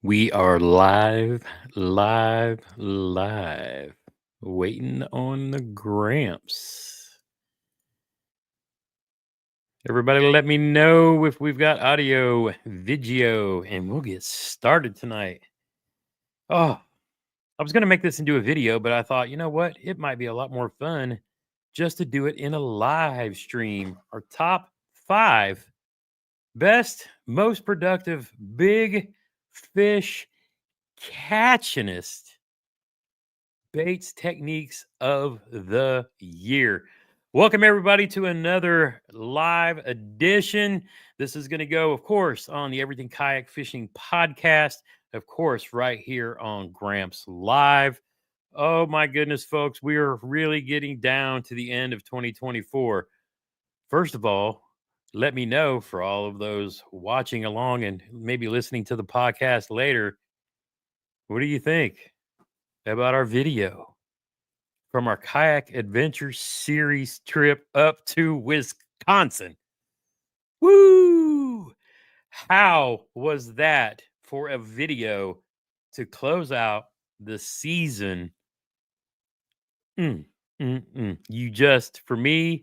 We are live, waiting on the Gramps. Everybody let me know if we've got audio, video, and we'll get started tonight. Oh, I was going to make this into a video, but I thought, you know what? It might be a lot more fun just to do it in a live stream. Our top 5 best, most productive, big fish catchingest baits techniques of the year. Welcome everybody to another live edition. This is going to go, of course, on the Everything Kayak Fishing podcast, of course, right here on Gramps Live. Oh my goodness, folks, we are really getting down to the end of 2024. First of all, let me know for all of those watching along and maybe listening to the podcast later. What do you think about our video from our kayak adventure series trip up to Wisconsin? Woo! How was that for a video to close out the season? You just, for me,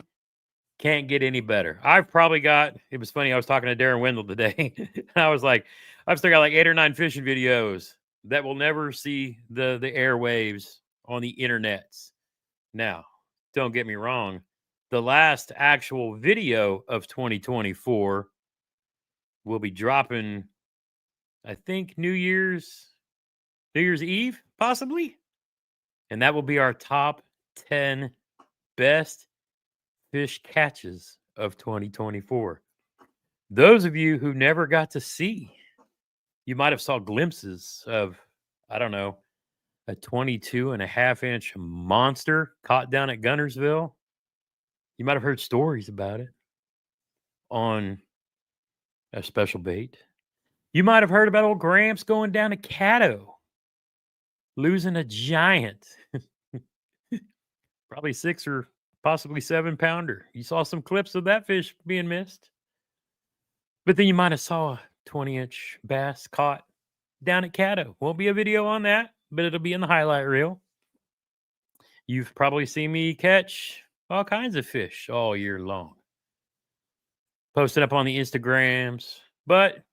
can't get any better. I've probably got, it was funny, I was talking to Darren Wendell today. I was like, I've still got like 8 or 9 fishing videos that will never see the airwaves on the internets. Now, don't get me wrong. The last actual video of 2024 will be dropping, I think, New Year's Eve, possibly. And that will be our top 10 best fish catches of 2024. Those of you who never got to see, you might have saw glimpses of, I don't know, a 22.5-inch monster caught down at Gunnersville. You might have heard stories about it on a special bait. You might have heard about old Gramps going down to Caddo, losing a giant, probably 6 or possibly 7 pounder. You saw some clips of that fish being missed. But then you might have saw a 20-inch bass caught down at Caddo. Won't be a video on that, but it'll be in the highlight reel. You've probably seen me catch all kinds of fish all year long, posted up on the Instagrams. But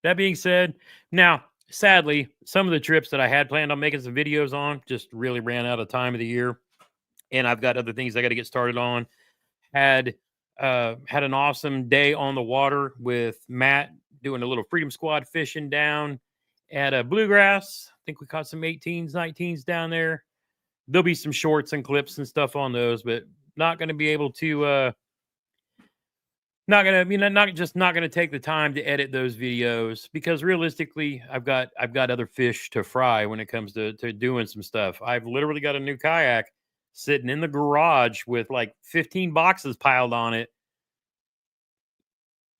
that being said, now, sadly, some of the trips that I had planned on making some videos on just really ran out of time of the year. And I've got other things I got to get started on. Had an awesome day on the water with Matt doing a little Freedom Squad fishing down at a Bluegrass. I think we caught some 18s, 19s down there. There'll be some shorts and clips and stuff on those, but not going to be able to not gonna take the time to edit those videos because realistically I've got other fish to fry when it comes to doing some stuff. I've literally got a new kayak sitting in the garage with like 15 boxes piled on it.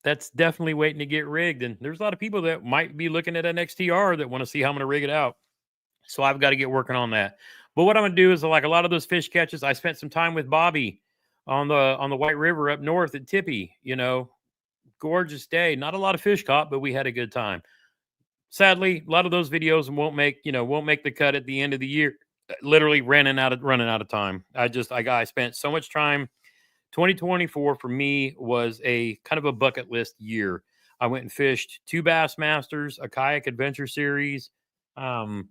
That's definitely waiting to get rigged. And there's a lot of people that might be looking at an XTR that want to see how I'm gonna rig it out. So I've got to get working on that. But what I'm gonna do is, like a lot of those fish catches, I spent some time with Bobby on the White River up north at Tippy. Gorgeous day. Not a lot of fish caught, but we had a good time. Sadly, a lot of those videos won't make the cut at the end of the year. Literally running out of time. I spent so much time. 2024 for me was a kind of a bucket list year. I went and fished 2 Bassmasters, a kayak adventure series. And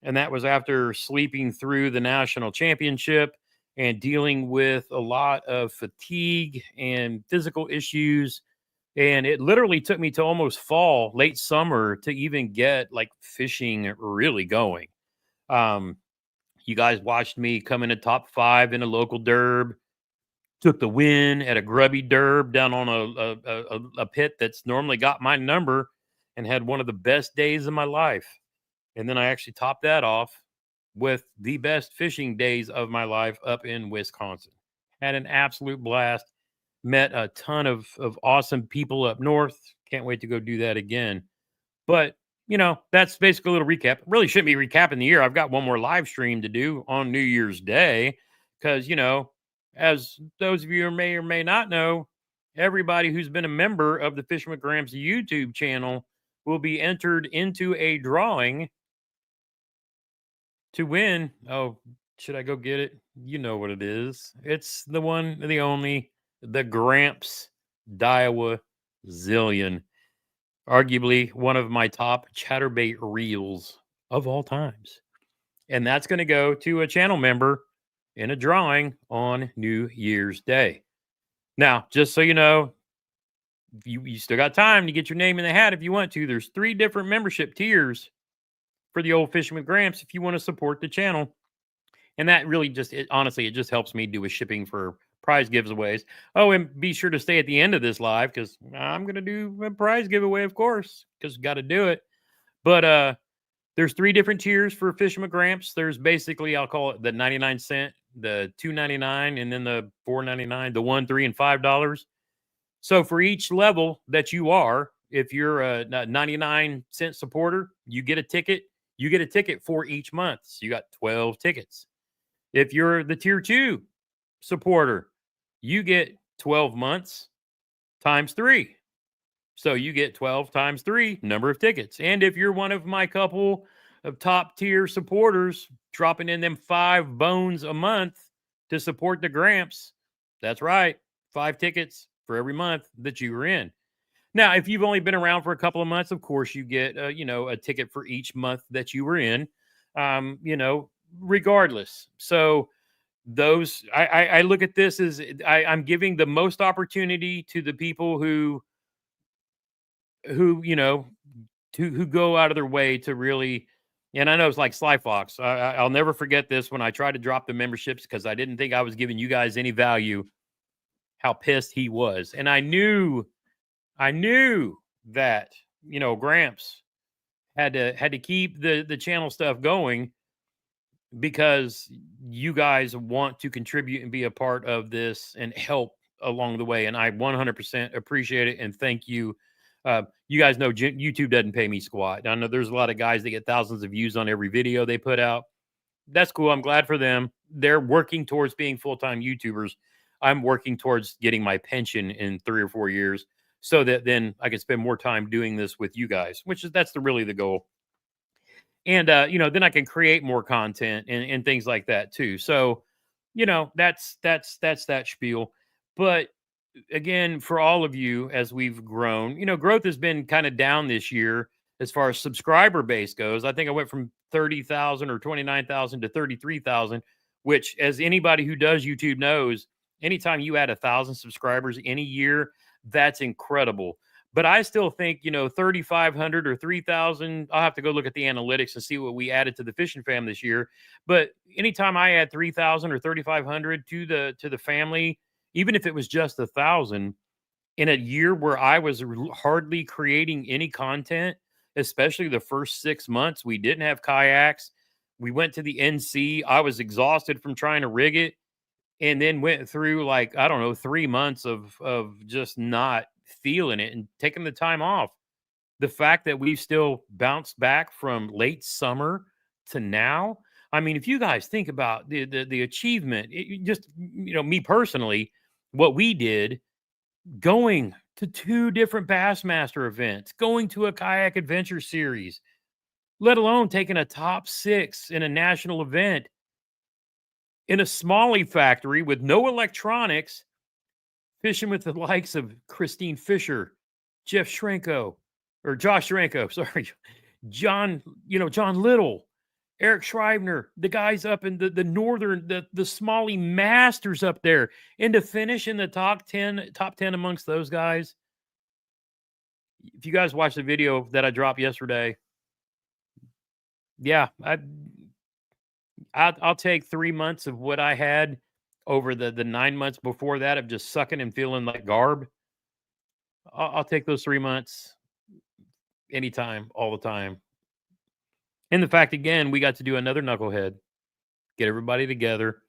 that was after sleeping through the national championship and dealing with a lot of fatigue and physical issues. And it literally took me to almost fall, late summer, to even get like fishing really going. You guys watched me come in a top 5 in a local derb, took the win at a grubby derb down on a pit that's normally got my number, and had one of the best days of my life. And then I actually topped that off with the best fishing days of my life up in Wisconsin. Had an absolute blast. Met a ton of awesome people up north. Can't wait to go do that again. But, that's basically a little recap. Really shouldn't be recapping the year. I've got one more live stream to do on New Year's Day because, as those of you who may or may not know, everybody who's been a member of the Fishing with Gramps YouTube channel will be entered into a drawing to win. Oh, should I go get it? You know what it is. It's the one, the only, the Gramps Daiwa Zillion. Arguably one of my top Chatterbait reels of all times. And that's going to go to a channel member in a drawing on New Year's Day. Now, just so you know, you still got time to get your name in the hat if you want to. There's 3 different membership tiers for the old Fishing with Gramps if you want to support the channel. And that really just, honestly, it just helps me do a shipping for prize giveaways. Oh, and be sure to stay at the end of this live because I'm going to do a prize giveaway, of course, because got to do it. But there's 3 different tiers for Fishing with Gramps. There's basically, I'll call it the 99-cent, the $2.99, and then the $4.99, the $1, $3, and $5. So for each level that you are, if you're a 99-cent supporter, you get a ticket. You get a ticket for each month. So you got 12 tickets. If you're the tier 2 supporter, you get 12 months times 3. So you get 12 times 3 number of tickets. And if you're one of my couple of top tier supporters dropping in them 5 bones a month to support the Gramps, that's right, 5 tickets for every month that you were in. Now, if you've only been around for a couple of months, of course, you get, a ticket for each month that you were in, regardless. So those, I look at this as I'm giving the most opportunity to the people who go out of their way to really, and I know it's like Sly Fox. I'll never forget this when I tried to drop the memberships because I didn't think I was giving you guys any value, how pissed he was. And I knew that, Gramps had to keep the channel stuff going because you guys want to contribute and be a part of this and help along the way. And I 100% appreciate it. And thank you. You guys know YouTube doesn't pay me squat. I know there's a lot of guys that get thousands of views on every video they put out. That's cool. I'm glad for them. They're working towards being full-time YouTubers. I'm working towards getting my pension in 3 or 4 years so that then I can spend more time doing this with you guys, that's really the goal. And, then I can create more content and things like that too. So, that's that spiel. But again, for all of you, as we've grown, growth has been kind of down this year as far as subscriber base goes. I think I went from 30,000 or 29,000 to 33,000, which, as anybody who does YouTube knows, anytime you add 1,000 subscribers in a year, that's incredible. But I still think, 3,500 or 3,000, I'll have to go look at the analytics and see what we added to the fishing fam this year. But anytime I add 3,000 or 3,500 to the family, even if it was just 1,000 in a year where I was hardly creating any content, especially the first 6 months, we didn't have kayaks. We went to the NC. I was exhausted from trying to rig it, and then went through 3 months of just not feeling it and taking the time off. The fact that we've still bounced back from late summer to now, I mean, if you guys think about the achievement, just, me personally, what we did, going to 2 different Bassmaster events, going to a kayak adventure series, let alone taking a top 6 in a national event in a Smalley factory with no electronics, fishing with the likes of Christine Fisher, Josh Shrenko, sorry, John Little, Eric Schreibner, the guys up in the northern, the Smalley Masters up there, and to finish in the top 10 amongst those guys. If you guys watch the video that I dropped yesterday, yeah, I'll take 3 months of what I had over the 9 months before that of just sucking and feeling like garb. I'll take those 3 months anytime, all the time. And the fact, again, we got to do another knucklehead, get everybody together,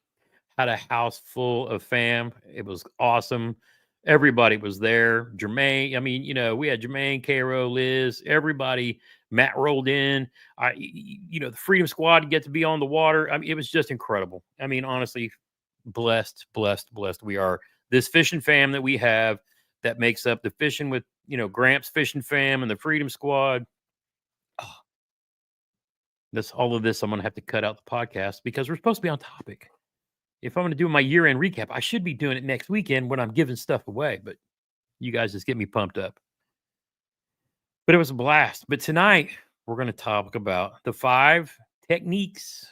had a house full of fam. It was awesome. Everybody was there. Jermaine, I mean, we had Jermaine, Cairo, Liz, everybody. Matt rolled in. The Freedom Squad get to be on the water. I mean, it was just incredible. I mean, honestly, blessed we are. This fishing fam that we have that makes up the Fishing with Gramps Fishing Fam and the Freedom Squad. Oh, all of this, I'm going to have to cut out the podcast because we're supposed to be on topic. If I'm going to do my year-end recap, I should be doing it next weekend when I'm giving stuff away, but you guys just get me pumped up. But it was a blast. But tonight, we're going to talk about the 5 techniques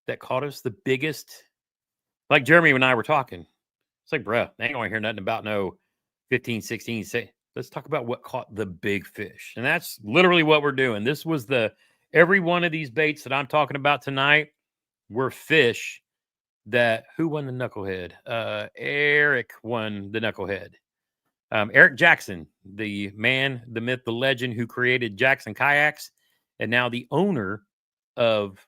that caught us the biggest. Like Jeremy and I were talking. It's like, bruh, I ain't going to hear nothing about no 15, 16. Let's talk about what caught the big fish. And that's literally what we're doing. This was every one of these baits that I'm talking about tonight were fish that, who won the knucklehead? Eric won the knucklehead. Eric Jackson, the man, the myth, the legend who created Jackson Kayaks and now the owner of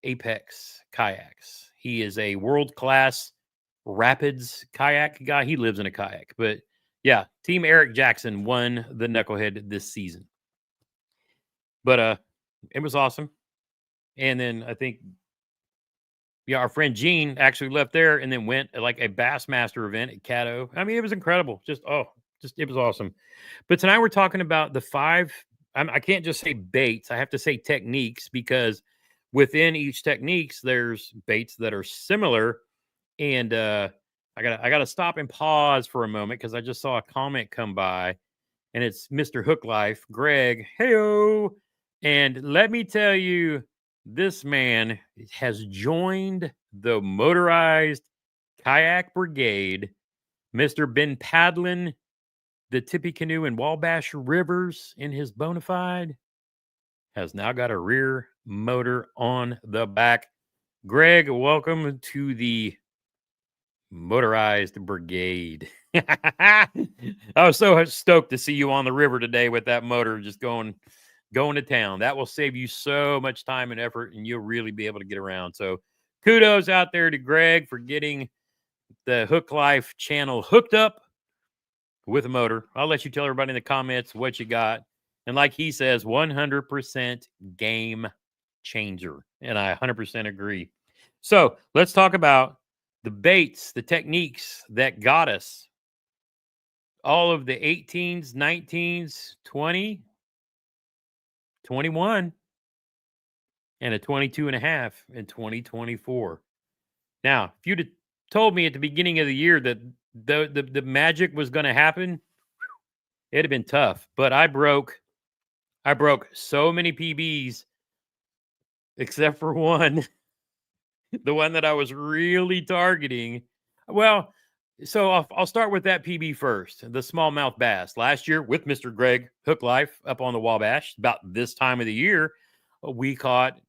Apex Kayaks. He is a world-class rapids kayak guy. He lives in a kayak. But yeah, Team Eric Jackson won the knucklehead this season. But it was awesome. And then I think, yeah, our friend Gene actually left there and then went at like a Bassmaster event at Caddo. I mean, it was incredible. It was awesome. But tonight we're talking about the 5. I can't just say baits. I have to say techniques because within each techniques, there's baits that are similar. And I gotta stop and pause for a moment because I just saw a comment come by, and it's Mr. Hook Life, Greg. Heyo, and let me tell you, this man has joined the motorized kayak brigade. Mr. been paddling the Tippecanoe and Wabash rivers in his Bonafide, has now got a rear motor on the back. Greg, welcome to the motorized brigade. I was so stoked to see you on the river today with that motor just going to town. That will save you so much time and effort, and you'll really be able to get around. So kudos out there to Greg for getting the Hook Life channel hooked up with a motor. I'll let you tell everybody in the comments what you got. And like he says, 100% game changer. And I 100% agree. So let's talk about the baits, the techniques that got us all of the 18s, 19s, 20, 21, and a 22.5 in 2024. Now, if you'd have told me at the beginning of the year that the magic was going to happen, it'd have been tough. But I broke so many PBs except for one, the one that I was really targeting. Well, so I'll start with that PB first, the smallmouth bass. Last year with Mr. Greg Hook Life up on the Wabash, about this time of the year, we caught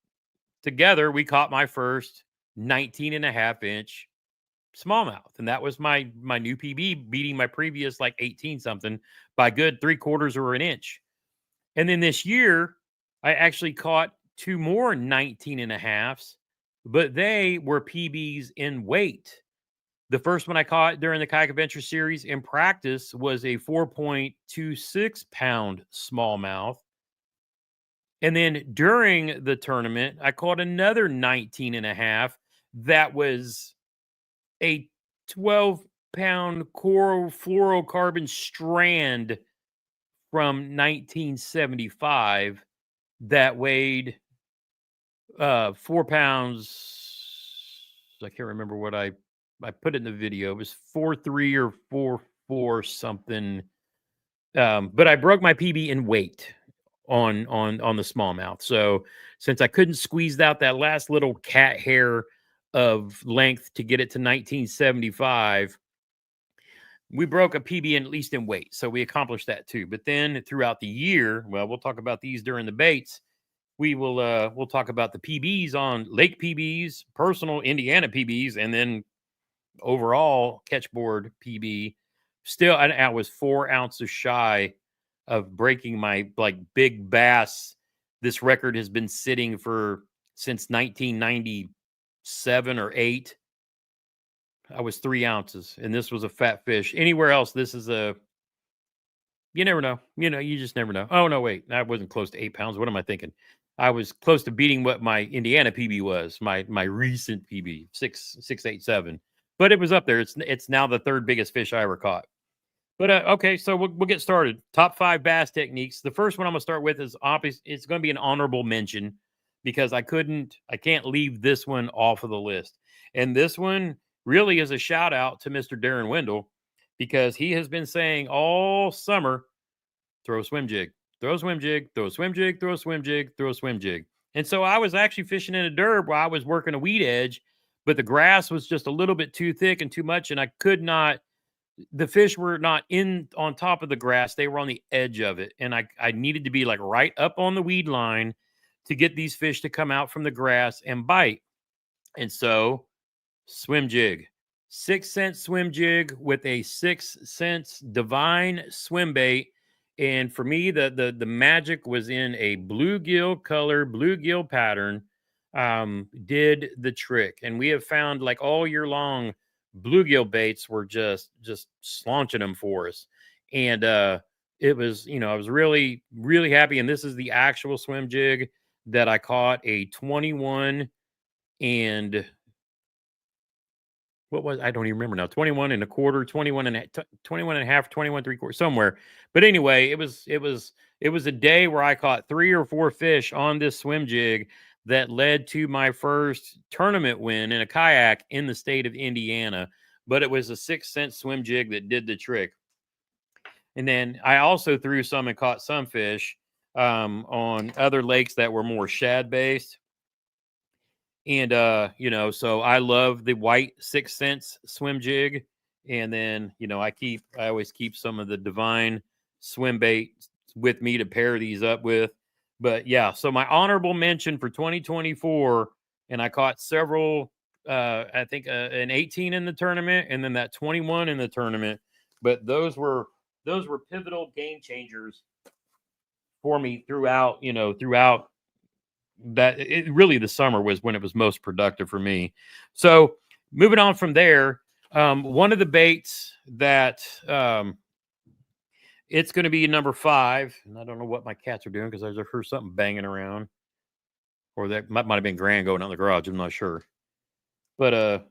my first 19.5-inch smallmouth. And that was my new PB, beating my previous like 18 something by good 3/4 or an inch. And then this year, I actually caught 2 more 19.5s, but they were PBs in weight. The first one I caught during the Kayak Adventure series in practice was a 4.26 pound smallmouth. And then during the tournament, I caught another 19.5 that was a 12-pound coral fluorocarbon strand from 1975 that weighed 4 pounds. I can't remember what I put it in the video. It was 4.3 or 4.4 something. But I broke my PB in weight on the smallmouth. So since I couldn't squeeze out that last little cat hair of length to get it to 1975, we broke a PB at least in weight. So we accomplished that too. But then throughout the year, well, we'll talk about these during the baits. We'll talk about the PBs on lake PBs, personal Indiana PBs, and then overall catchboard PB. Still, I was 4 ounces shy of breaking my like big bass. This record has been sitting since 1997 or 8. I was 3 ounces, and this was a fat fish. Anywhere else, this is you never know. You just never know. Oh, no, wait. I wasn't close to 8 pounds. What am I thinking? I was close to beating what my Indiana PB was, my recent PB, 687. But it was up there. It's now the 3rd biggest fish I ever caught. But okay, so we'll get started. Top 5 bass techniques. The first one I'm gonna start with is obvious. It's gonna be an honorable mention because I can't leave this one off of the list. And this one really is a shout out to Mr. Darren Wendell because he has been saying all summer, throw a swim jig, throw a swim jig, throw a swim jig, throw a swim jig, throw a swim jig. And so I was actually fishing in a derb where I was working a weed edge, but the grass was just a little bit too thick and too much, and I could not the fish were not in on top of the grass, they were on the edge of it, and I needed to be like right up on the weed line to get these fish to come out from the grass and bite. And so swim jig, 6 cent swim jig with a 6 cents divine swim bait. And for me, the magic was in a bluegill color, bluegill pattern. Did the trick, and we have found like all year long, bluegill baits were just slaunching them for us, and it was I was really happy. And this is the actual swim jig that I caught a 21 and what was I don't even remember now, 21 and a quarter, 21 and 21 and a half, 21 3/4 somewhere. But anyway, it was a day where I caught 3 or 4 fish on this swim jig that led to my first tournament win in a kayak in the state of Indiana. But it was a 6 cent swim jig that did the trick. And then I also threw some and caught some fish on other lakes that were more shad based. And so I love the white 6 cents swim jig. And then, I always keep some of the divine swim bait with me to pair these up with. But yeah, so my honorable mention for 2024, and I caught several, I think an 18 in the tournament and then that 21 in the tournament. But those were pivotal game changers for me throughout that it really the summer was when it was most productive for me. So moving on from there, one of the baits that it's going to be number 5, and I don't know what my cats are doing because I just heard something banging around, or that might have been Gran going out in the garage. I'm not sure, but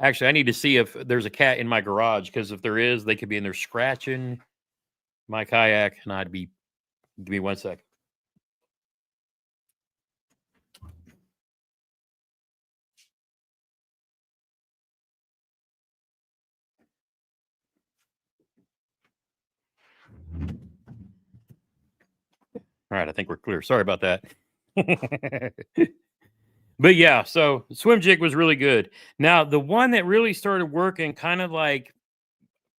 actually I need to see if there's a cat in my garage because if there is, they could be in there scratching my kayak, and give me 1 second. All right, I think we're clear. Sorry about that. But yeah, so swim jig was really good. Now, the one that really started working kind of like,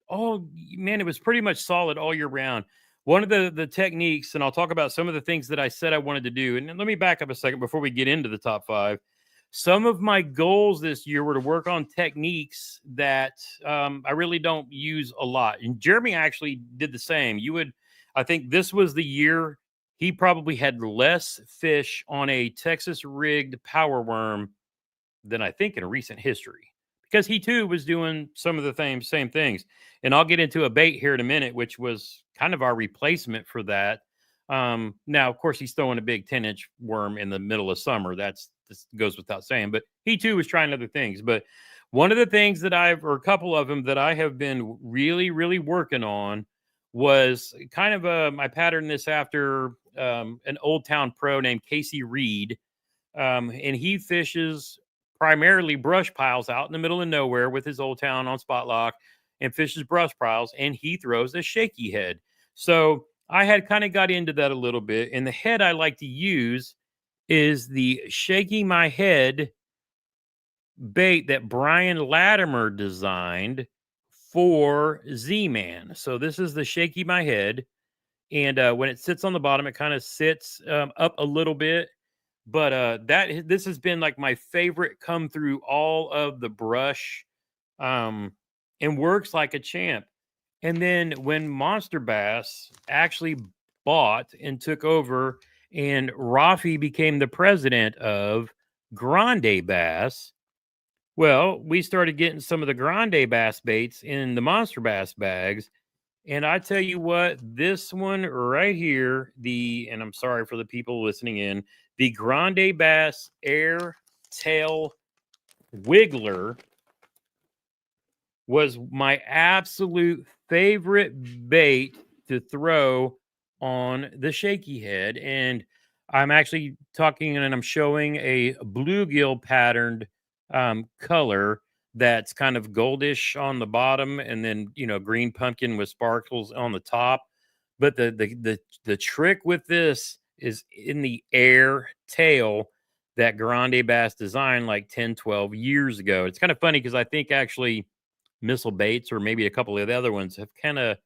oh man, it was pretty much solid all year round. One of the techniques, and I'll talk about some of the things that I said I wanted to do. And let me back up a second before we get into the top 5. Some of my goals this year were to work on techniques that I really don't use a lot. And Jeremy actually did the same. I think this was the year he probably had less fish on a Texas rigged power worm than I think in recent history because he too was doing some of the same things. And I'll get into a bait here in a minute, which was kind of our replacement for that. Now, of course, he's throwing a big 10-inch worm in the middle of summer. This goes without saying, but he too was trying other things. But one of the things or a couple of them that I have been really, really working on was kind of my pattern this after an Old Town pro named Casey Reed. And he fishes primarily brush piles out in the middle of nowhere with his Old Town on spot lock and fishes brush piles, and he throws a shaky head. So I had kind of got into that a little bit. And the head I like to use is the Shaky My Head bait that Brian Latimer designed for Z-Man. So this is the Shaky My Head. And when it sits on the bottom, it kind of sits up a little bit. But this has been like my favorite come through all of the brush, and works like a champ. And then when Monster Bass actually bought and took over, and Rafi became the president of Grande Bass, well, we started getting some of the Grande Bass baits in the Monster Bass bags. And I tell you what, this one right here, and I'm sorry for the people listening in, the Grande Bass Air Tail Wiggler was my absolute favorite bait to throw on the shaky head. And I'm actually talking and I'm showing a bluegill patterned color that's kind of goldish on the bottom and then, green pumpkin with sparkles on the top. But the trick with this is in the air tail that Grande Bass designed like 10, 12 years ago. It's kind of funny because I think actually Missile Baits or maybe a couple of the other ones have kind of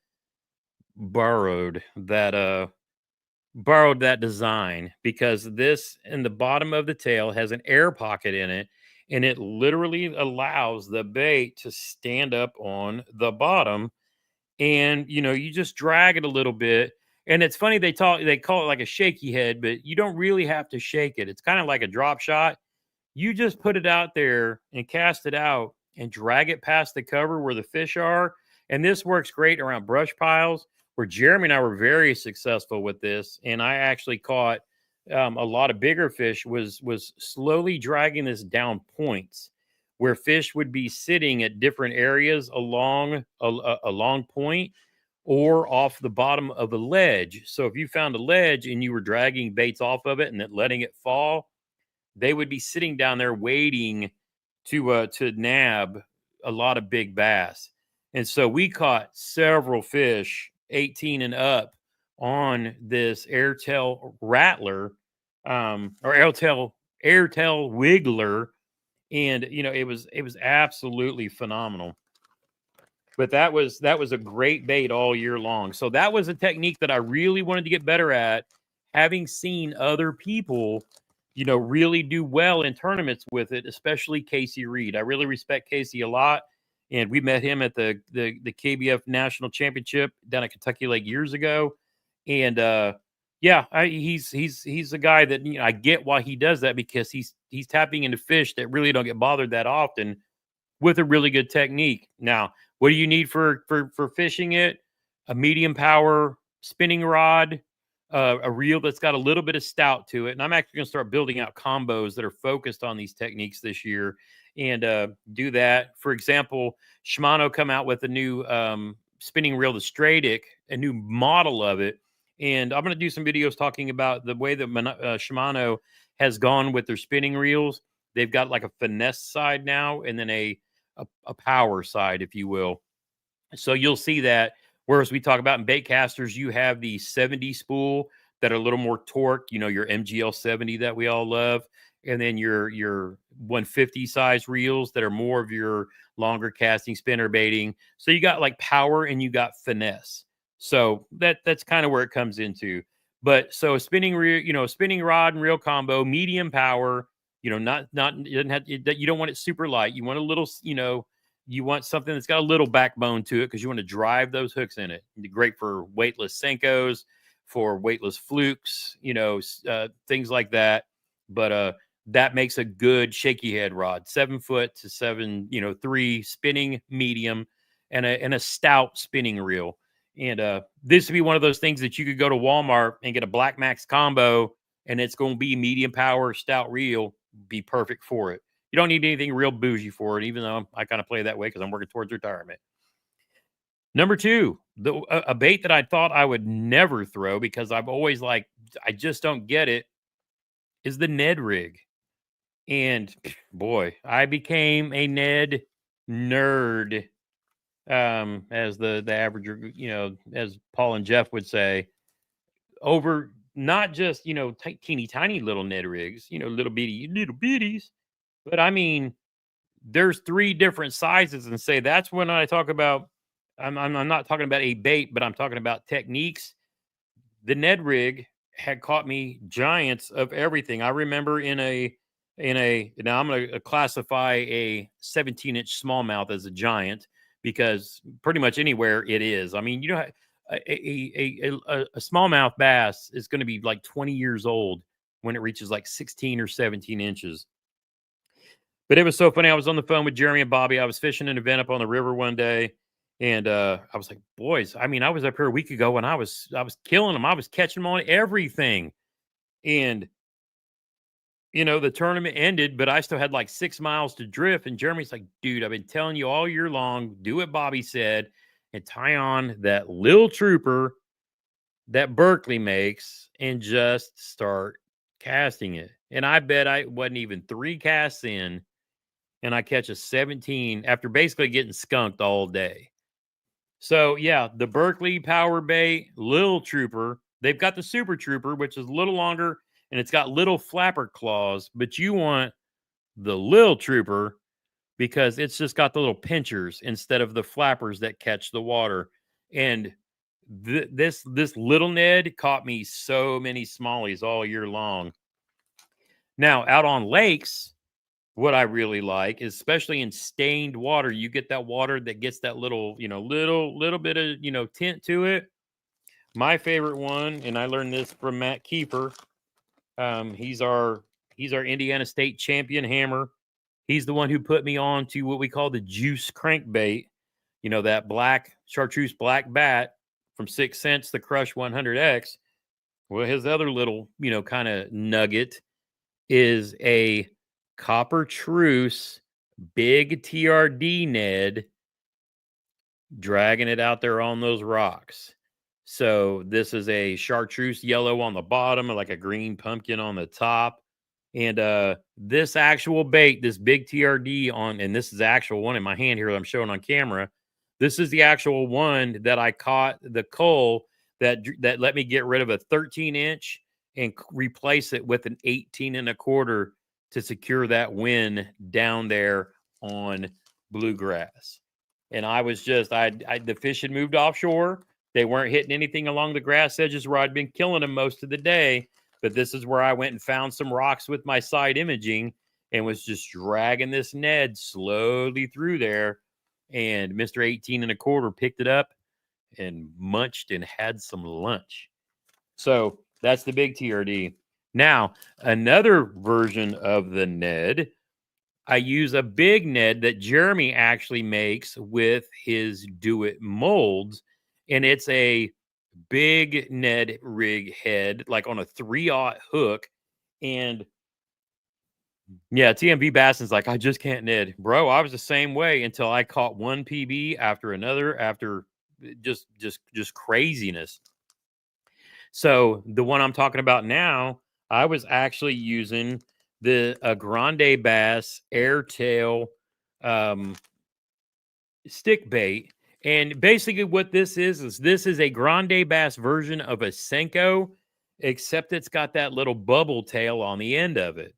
borrowed that design, because this in the bottom of the tail has an air pocket in it, and it literally allows the bait to stand up on the bottom, and you just drag it a little bit. And it's funny, they call it like a shaky head, but you don't really have to shake it. It's kind of like a drop shot. You just put it out there and cast it out and drag it past the cover where the fish are. And this works great around brush piles, where Jeremy and I were very successful with this. And I actually caught a lot of bigger fish, was slowly dragging this down points where fish would be sitting at different areas along a long point or off the bottom of a ledge. So if you found a ledge and you were dragging baits off of it and then letting it fall, they would be sitting down there waiting to nab a lot of big bass. And so we caught several fish 18 and up on this airtail rattler, or airtail wiggler. And it was absolutely phenomenal. But that was a great bait all year long. So that was a technique that I really wanted to get better at, having seen other people really do well in tournaments with it, especially Casey Reed. I really respect Casey a lot. And we met him at the KBF National Championship down at Kentucky Lake years ago. And yeah, he's a guy that I get why he does that, because he's tapping into fish that really don't get bothered that often with a really good technique. Now, what do you need for fishing it? A medium power spinning rod, a reel that's got a little bit of stout to it. And I'm actually going to start building out combos that are focused on these techniques this year, and do that. For example, Shimano come out with a new spinning reel, the Stradic, a new model of it. And I'm going to do some videos talking about the way that Shimano has gone with their spinning reels. They've got like a finesse side now, and then a power side, if you will. So you'll see that. Whereas we talk about in bait casters, you have the 70 spool that are a little more torque, your MGL 70 that we all love. And then your 150 size reels that are more of your longer casting spinner baiting. So you got like power and you got finesse. So that's kind of where it comes into. But so a spinning reel, a spinning rod and reel combo, medium power, not you doesn't have, you don't want it super light. You want a little, you want something that's got a little backbone to it, because you want to drive those hooks in it. Great for weightless Senkos, for weightless flukes, things like that. But that makes a good shaky head rod, 7 foot to 3 spinning medium, and a stout spinning reel. And this would be one of those things that you could go to Walmart and get a Black Max combo, and it's going to be medium power stout reel, be perfect for it. You don't need anything real bougie for it, even though I kind of play that way because I'm working towards retirement. Number 2, a bait that I thought I would never throw because I've always I just don't get it, is the Ned rig. And boy, I became a Ned nerd, as the average, as Paul and Jeff would say, over not just, teeny tiny little Ned rigs, little bitties, but I mean, there's 3 different sizes. And say that's when I talk about, I'm not talking about a bait, but I'm talking about techniques. The Ned rig had caught me giants of everything. I remember now I'm going to classify a 17-inch smallmouth as a giant, because pretty much anywhere it is. I mean, a smallmouth bass is going to be like 20 years old when it reaches like 16 or 17 inches. But it was so funny. I was on the phone with Jeremy and Bobby. I was fishing an event up on the river one day, and I was like, boys, I mean, I was up here a week ago and I was killing them. I was catching them on everything. And the tournament ended, but I still had like 6 miles to drift. And Jeremy's like, dude, I've been telling you all year long, do what Bobby said and tie on that little trooper that Berkeley makes and just start casting it. And I bet I wasn't even 3 casts in, and I catch a 17 after basically getting skunked all day. So yeah, the Berkeley Power Bait Little Trooper. They've got the Super Trooper, which is a little longer and it's got little flapper claws, but you want the Little Trooper because it's just got the little pinchers instead of the flappers that catch the water. And this little Ned caught me so many smallies all year long. Now, out on lakes, what I really like is, especially in stained water, you get that water that gets that little, little bit of, tint to it. My favorite one, and I learned this from Matt Kiefer. He's our Indiana State champion hammer. He's the one who put me on to what we call the juice crankbait. That black chartreuse black bat from 6 cents, the Crush 100X. Well, his other little, kind of nugget is a copper truce big TRD Ned dragging it out there on those rocks. So this is a chartreuse yellow on the bottom and like a green pumpkin on the top. And this actual bait, this big TRD on, and this is the actual one in my hand here that I'm showing on camera. This is the actual one that I caught the coal that let me get rid of a 13-inch and replace it with an 18 1/4 to secure that win down there on bluegrass. And I was just, the fish had moved offshore. They weren't hitting anything along the grass edges where I'd been killing them most of the day. But this is where I went and found some rocks with my side imaging and was just dragging this Ned slowly through there. And Mr. 18 1/4 picked it up and munched and had some lunch. So that's the big TRD. Now, another version of the Ned, I use a big Ned that Jeremy actually makes with his Do It molds. And it's a big Ned rig head, like on a 3/0 hook. And yeah, TMV Basson's like, I just can't Ned. Bro, I was the same way until I caught one PB after another, after just craziness. So the one I'm talking about now, I was actually using the Grande Bass Airtail stick bait. And basically what this is this is a Grande Bass version of a Senko, except it's got that little bubble tail on the end of it.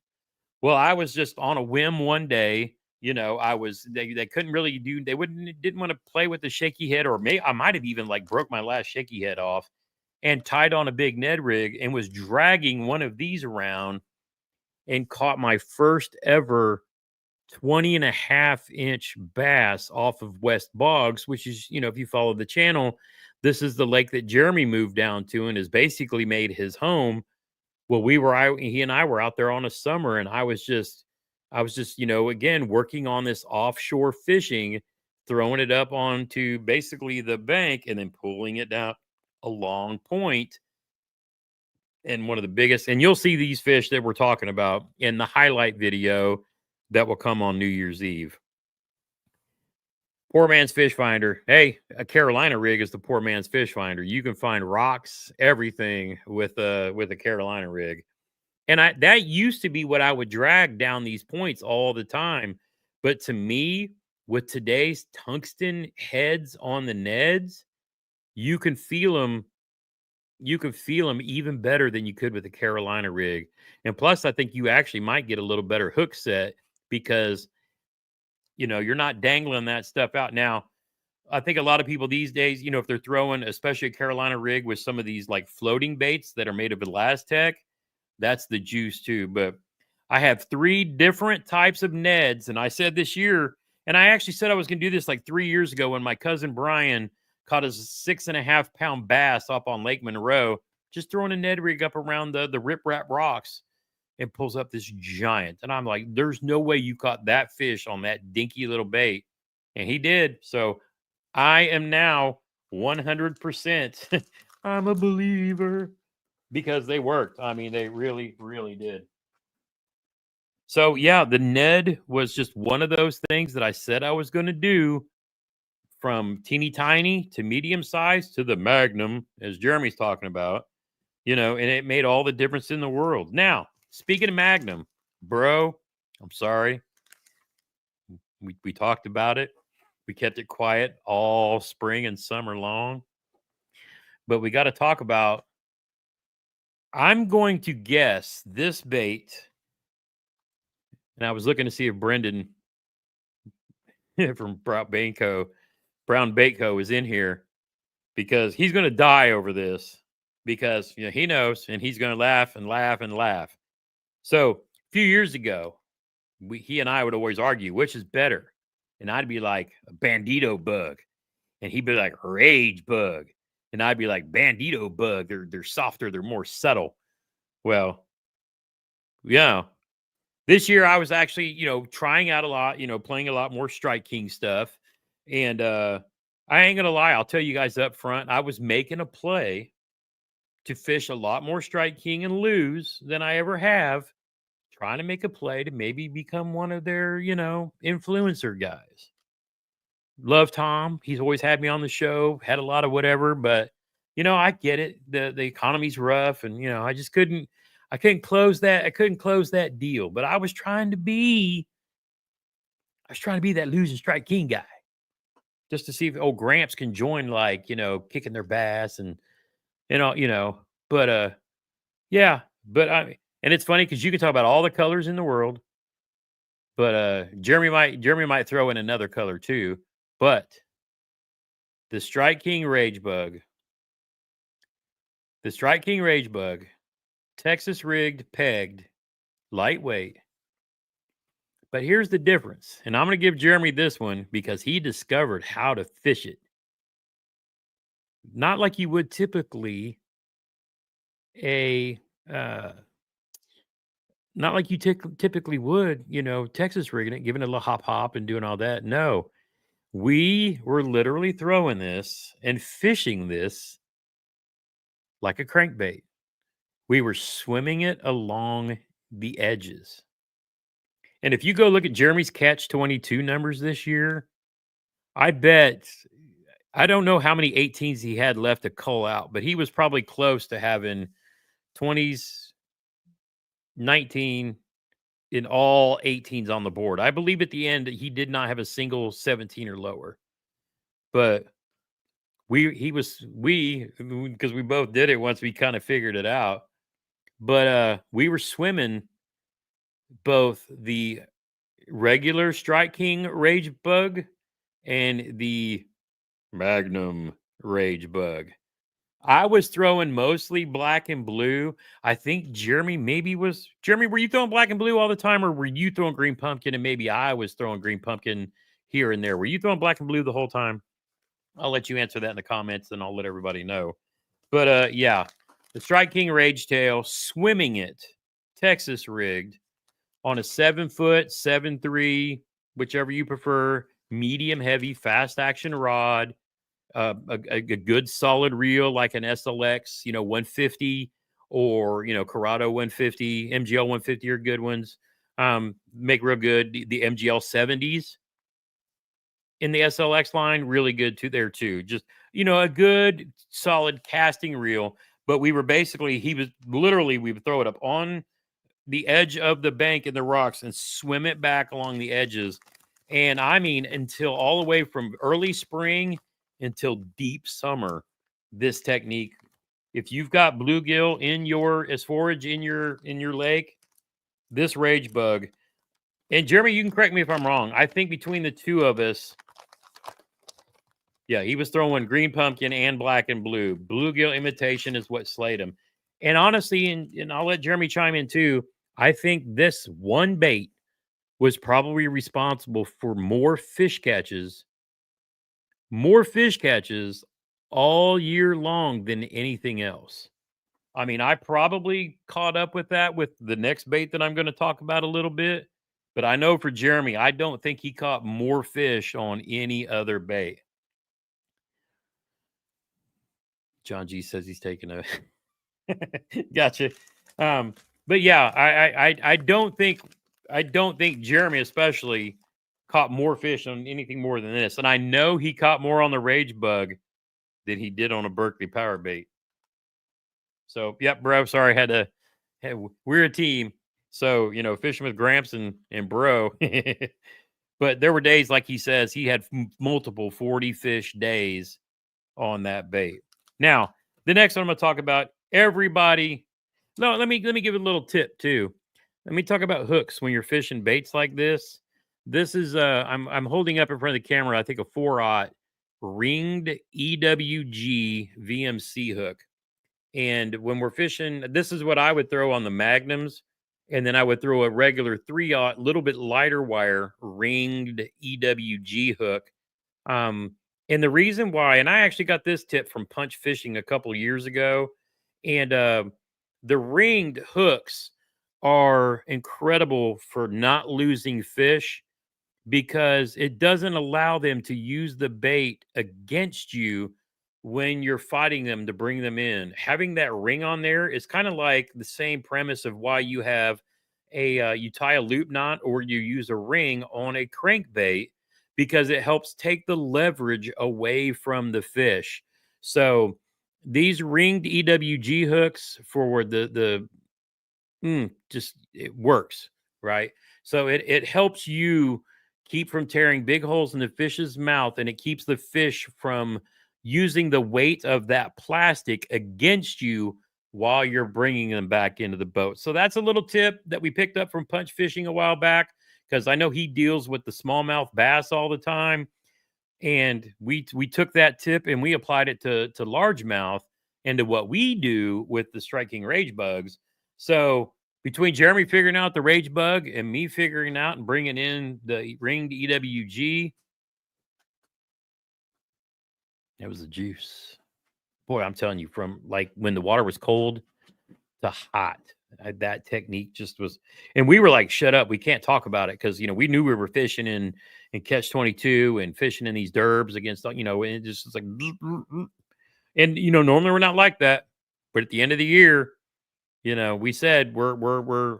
Well, I was just on a whim one day, they couldn't really didn't want to play with the shaky head, or I might have even like broke my last shaky head off and tied on a big Ned rig and was dragging one of these around and caught my first ever 20.5-inch bass off of West Boggs, which is, if you follow the channel, this is the lake that Jeremy moved down to and has basically made his home. Well, he and I were out there on a summer, and I was just, again, working on this offshore fishing, throwing it up onto basically the bank and then pulling it down a long point. And one of the biggest, and you'll see these fish that we're talking about in the highlight video that will come on New Year's Eve. Poor man's fish finder. Hey, a Carolina rig is the poor man's fish finder. You can find rocks, everything with a Carolina rig. And that used to be what I would drag down these points all the time. But to me, with today's tungsten heads on the Neds, you can feel them. You can feel them even better than you could with a Carolina rig. And plus, I think you actually might get a little better hook set because, you're not dangling that stuff out. Now, I think a lot of people these days, if they're throwing, especially a Carolina rig with some of these like floating baits that are made of Elastec, that's the juice too. But I have 3 different types of Neds. And I said this year, and I actually said I was going to do this like 3 years ago when my cousin Brian caught a 6.5-pound bass up on Lake Monroe, just throwing a Ned rig up around the riprap rocks, and pulls up this giant. And I'm like, there's no way you caught that fish on that dinky little bait. And he did. So I am now 100%. I'm a believer because they worked. I mean, they really, really did. So yeah, the Ned was just one of those things that I said I was going to do, from teeny tiny to medium size to the Magnum, as Jeremy's talking about, and it made all the difference in the world. Now, speaking of Magnum, bro, I'm sorry. We talked about it. We kept it quiet all spring and summer long. But we got to talk about, I'm going to guess this bait. And I was looking to see if Brendan from Brown Baitco is in here, because he's going to die over this, because he knows, and he's going to laugh and laugh and laugh. So a few years ago, he and I would always argue which is better, and I'd be like a bandito bug, and he'd be like rage bug, and I'd be like bandito bug. They're softer, they're more subtle. Well, yeah. This year I was actually, trying out a lot, playing a lot more Strike King stuff. And I ain't gonna lie, I'll tell you guys up front, I was making a play to fish a lot more Strike King and lose than I ever have, trying to make a play to maybe become one of their, influencer guys. Love Tom. He's always had me on the show, had a lot of whatever, but I get it. The economy's rough, and I couldn't close that deal. But I was trying to be that losing Strike King guy, just to see if old Gramps can join, like, kicking their bass and but yeah, but and it's funny because you can talk about all the colors in the world, but Jeremy might throw in another color too. But the Strike King Rage Bug, Texas rigged, pegged, lightweight. But here's the difference, and I'm going to give Jeremy this one because he discovered how to fish it. Not like you would typically not like you typically would, Texas rigging it, giving it a little hop and doing all that. No, we were literally throwing this and fishing this like a crankbait. We were swimming it along the edges. And if you go look at Jeremy's catch 22 numbers this year, I don't know how many 18s he had left to cull out, but he was probably close to having 20s, 19 in all 18s on the board. I believe at the end he did not have a single 17 or lower. But because we both did it once we kind of figured it out. But we were swimming both the regular Strike King Rage Bug and the Magnum Rage Bug. I was throwing mostly black and blue. I think Jeremy, were you throwing black and blue all the time, or were you throwing green pumpkin and maybe I was throwing green pumpkin here and there? Were you throwing black and blue the whole time? I'll let you answer that in the comments, and I'll let everybody know. But yeah, the Strike King Rage Tail, swimming it, Texas rigged on a 7-foot, 7.3, whichever you prefer, medium heavy, fast action rod. A good solid reel like an SLX, 150, or Corrado 150, MGL 150 are good ones. Make real good. The MGL 70s in the SLX line, really good too there too. Just a good solid casting reel. But we would throw it up on the edge of the bank in the rocks and swim it back along the edges. And I mean, until all the way from early spring until deep summer, this technique, if you've got bluegill as forage in your lake, this Rage Bug, and Jeremy, you can correct me if I'm wrong, I think between the two of us, yeah, he was throwing green pumpkin and black and blue. Bluegill imitation is what slayed him. And honestly, and I'll let Jeremy chime in too, I think this one bait was probably responsible for more fish catches all year long than anything else. I mean, I probably caught up with that with the next bait that I'm going to talk about a little bit. But I know for Jeremy, I don't think he caught more fish on any other bait. John G says he's taking a gotcha. But yeah, I don't think I don't think Jeremy especially caught more fish on anything more than this. And I know he caught more on the rage bug than he did on a Berkeley power bait. So, yep, bro. Sorry, we're a team. So, fishing with Gramps and bro. But there were days, like he says, he had multiple 40 fish days on that bait. Now, the next one I'm going to talk about, everybody. No, let me give a little tip too. Let me talk about hooks when you're fishing baits like this. This is I'm holding up in front of the camera, I think a 4/0 ringed EWG VMC hook. And when we're fishing, this is what I would throw on the Magnums. And then I would throw a regular 3/0, little bit lighter wire ringed EWG hook. And the reason why, and I actually got this tip from Punch Fishing a couple years ago, and the ringed hooks are incredible for not losing fish because it doesn't allow them to use the bait against you when you're fighting them to bring them in. Having that ring on there is kind of like the same premise of why you have you tie a loop knot or you use a ring on a crankbait, because it helps take the leverage away from the fish. So these ringed EWG hooks for just it works, right? So it helps you keep from tearing big holes in the fish's mouth, and it keeps the fish from using the weight of that plastic against you while you're bringing them back into the boat. So that's a little tip that we picked up from Punch Fishing a while back, because I know he deals with the smallmouth bass all the time. And we took that tip and we applied it to largemouth and to what we do with the Strike King rage bugs. So between Jeremy figuring out the rage bug and me figuring out and bringing in the ringed EWG, it was the juice. Boy, I'm telling you, from like when the water was cold to hot, that technique just was. And we were like, shut up, we can't talk about it, because we knew we were fishing in catch 22 and fishing in these derbs against, and it just was like, and normally we're not like that, but at the end of the year, we said we're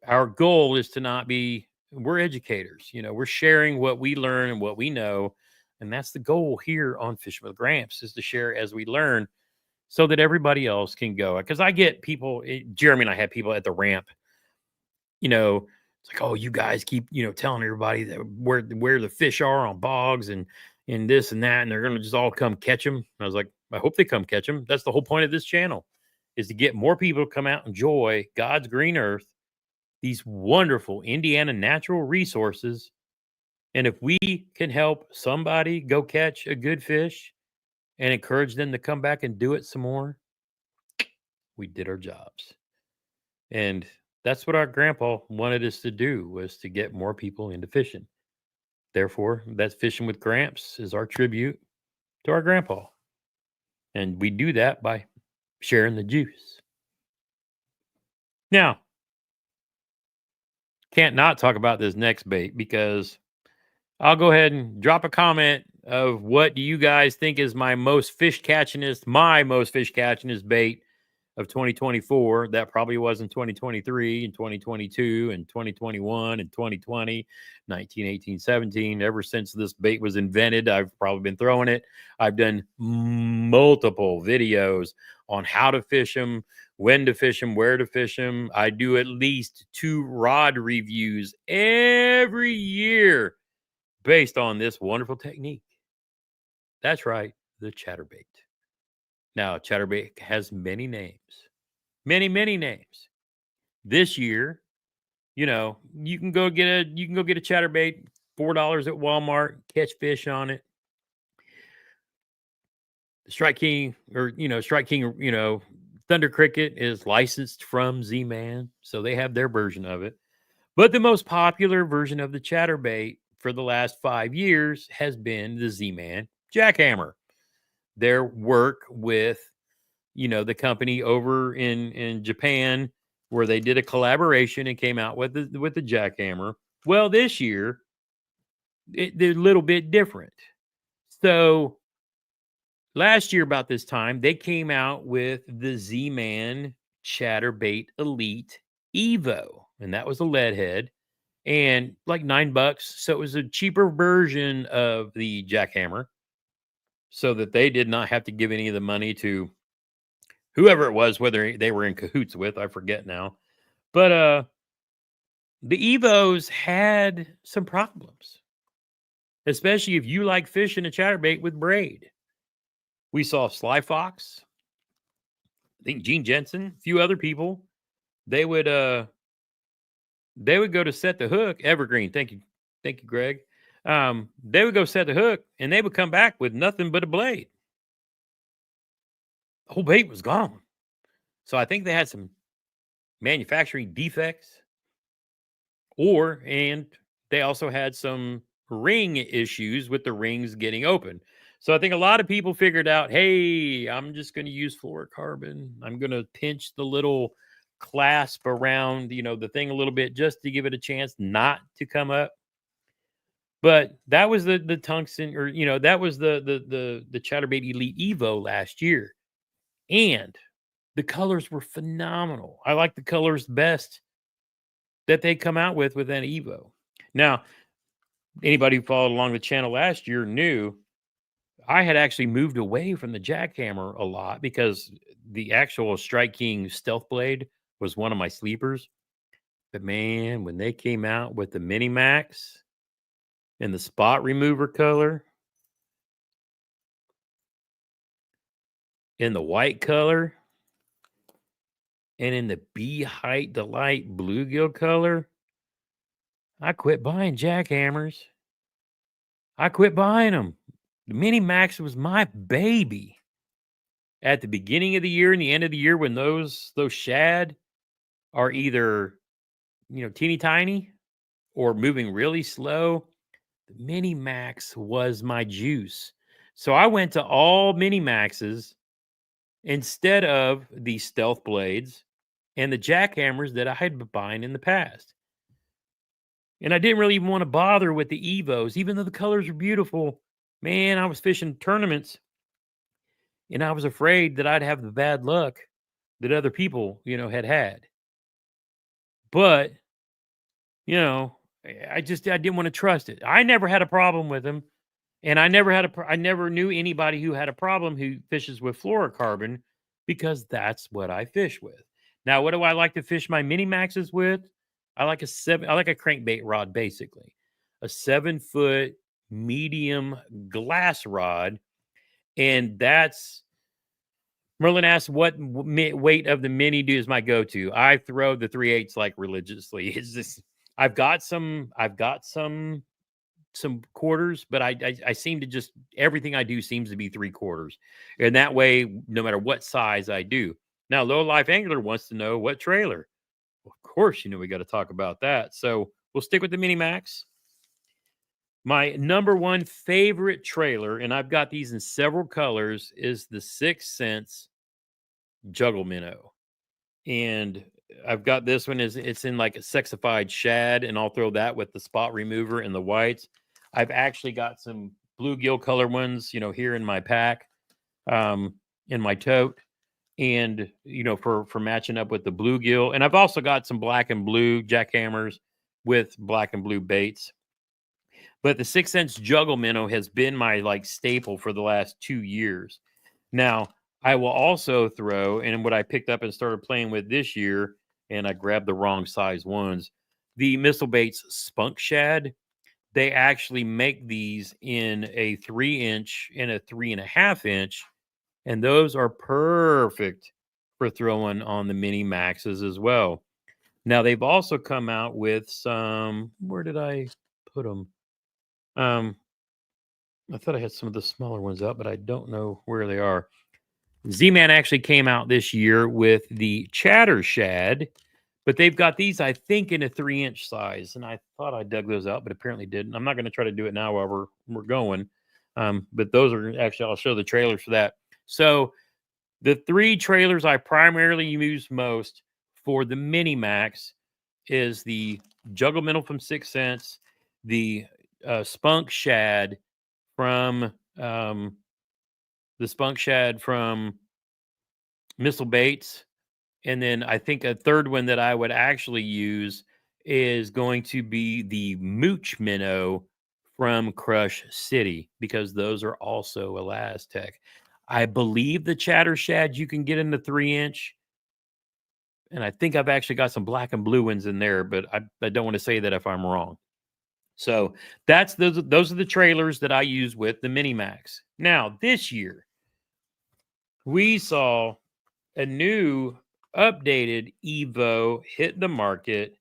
our goal is to not be, we're educators, we're sharing what we learn and what we know. And that's the goal here on Fishing with Gramps, is to share as we learn, so that everybody else can go. Because I get people, Jeremy and I had people at the ramp, it's like, oh, you guys keep, telling everybody that where the fish are on bogs and this and that, and they're going to just all come catch them. And I was like, I hope they come catch them. That's the whole point of this channel, is to get more people to come out and enjoy God's green earth, these wonderful Indiana natural resources. And if we can help somebody go catch a good fish and encourage them to come back and do it some more, we did our jobs. And that's what our grandpa wanted us to do, was to get more people into fishing. Therefore, that's Fishing with Gramps is our tribute to our grandpa. And we do that by sharing the juice. Now, can't not talk about this next bait, because I'll go ahead and drop a comment of what do you guys think is my most fish catchingest bait of 2024. That probably was in 2023 and 2022 and 2021 and 2020, 19, 18, 17. Ever since this bait was invented, I've probably been throwing it. I've done multiple videos on how to fish them, when to fish them, where to fish them. I do at least 2 rod reviews every year based on this wonderful technique. That's right, the Chatterbait. Now, Chatterbait has many names. Many, many names. This year, you can go get a Chatterbait, $4 at Walmart, catch fish on it. Strike King, Thunder Cricket is licensed from Z-Man, so they have their version of it. But the most popular version of the Chatterbait for the last 5 years has been the Z-Man Jackhammer. Their work with, the company over in Japan, where they did a collaboration and came out with the Jackhammer. Well, this year, they're a little bit different. So last year about this time, they came out with the Z-Man Chatterbait Elite Evo, and that was a lead head. and like $9. So it was a cheaper version of the jackhammer, so that they did not have to give any of the money to whoever it was, whether they were in cahoots with, I forget now. But the Evos had some problems, especially if you like fishing a chatterbait with braid. We saw Sly Fox, I think Gene Jensen, a few other people. They would go to set the hook. Evergreen, thank you, Greg. They would go set the hook, and they would come back with nothing but a blade. The whole bait was gone. So I think they had some manufacturing defects, and they also had some ring issues with the rings getting open. So I think a lot of people figured out, hey, I'm just going to use fluorocarbon. I'm going to pinch the little clasp around, the thing a little bit just to give it a chance not to come up. But that was the tungsten, or that was the Chatterbait Elite Evo last year, and the colors were phenomenal. I like the colors best that they come out with an Evo. Now, anybody who followed along the channel last year knew I had actually moved away from the jackhammer a lot because the actual Strike King Stealth Blade was one of my sleepers. But man, when they came out with the Mini Max and the spot remover color in the white color and in the Bee Height Delight bluegill color, I quit buying jackhammers. I quit buying them. The Mini Max was my baby. At the beginning of the year and the end of the year, when those shad are either teeny tiny or moving really slow, the Mini Max was my juice. So I went to all Mini Maxes instead of the Stealth Blades and the jackhammers that I had been buying in the past. And I didn't really even want to bother with the Evos, even though the colors are beautiful. Man, I was fishing tournaments, and I was afraid that I'd have the bad luck that other people, had. But, I didn't want to trust it. I never had a problem with them, and I never knew anybody who had a problem who fishes with fluorocarbon, because that's what I fish with. Now, what do I like to fish my Mini Maxes with? I like a crankbait rod, basically. A 7-foot medium glass rod. And that's, Merlin asks, what weight of the Mini do is my go-to? I throw the 3/8 like religiously. It's just, I've got some quarters, but I seem to just, everything I do seems to be 3/4. And that way, no matter what size I do. Now, Low Life Angler wants to know what trailer. Well, of course, we got to talk about that. So we'll stick with the Mini Max. My number one favorite trailer, and I've got these in several colors, is the 6th Sense Juggle Minnow. And I've got this one, it's in like a sexified shad, and I'll throw that with the spot remover and the whites. I've actually got some bluegill color ones, here in my pack, in my tote, and for matching up with the bluegill. And I've also got some black and blue jackhammers with black and blue baits. But the 6th Sense Juggle Minnow has been my staple for the last 2 years. Now, I will also throw, and what I picked up and started playing with this year, and I grabbed the wrong size ones, the Missile Baits Spunk Shad. They actually make these in a 3-inch and a 3.5-inch, and those are perfect for throwing on the Mini Maxes as well. Now, they've also come out with some, where did I put them? I thought I had some of the smaller ones up, but I don't know where they are. Z-Man actually came out this year with the Chatter Shad, but they've got these, I think, in a 3-inch size. And I thought I dug those out, but apparently didn't. I'm not going to try to do it now while we're going. But those are actually, I'll show the trailers for that. So the 3 trailers I primarily use most for the Mini Max is the Juggle Minnow from 6th Sense, the Spunk Shad from Missile Baits, and then I think a third one that I would actually use is going to be the Mooch Minnow from Crush City, because those are also Elastec. I believe the Chatter Shad you can get in the 3-inch, and I think I've actually got some black and blue ones in there, but I don't want to say that if I'm wrong. So those are the trailers that I use with the Mini Max. Now, this year, we saw a new updated Evo hit the market.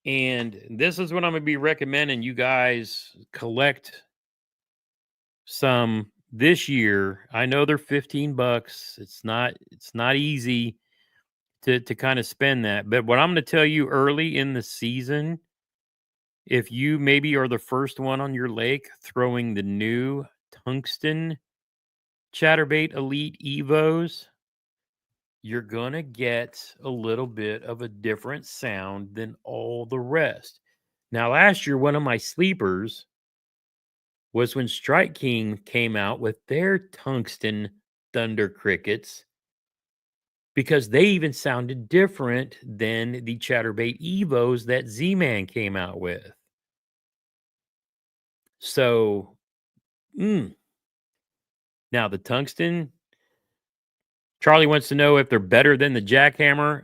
And this is what I'm going to be recommending you guys collect some this year. I know they're $15. It's not easy to kind of spend that. But what I'm going to tell you early in the season, if you maybe are the first one on your lake throwing the new tungsten Chatterbait Elite Evos, you're going to get a little bit of a different sound than all the rest. Now, last year, one of my sleepers was when Strike King came out with their tungsten Thunder Crickets, because they even sounded different than the Chatterbait Evos that Z-Man came out with. So, now the tungsten, Charlie wants to know if they're better than the jackhammer.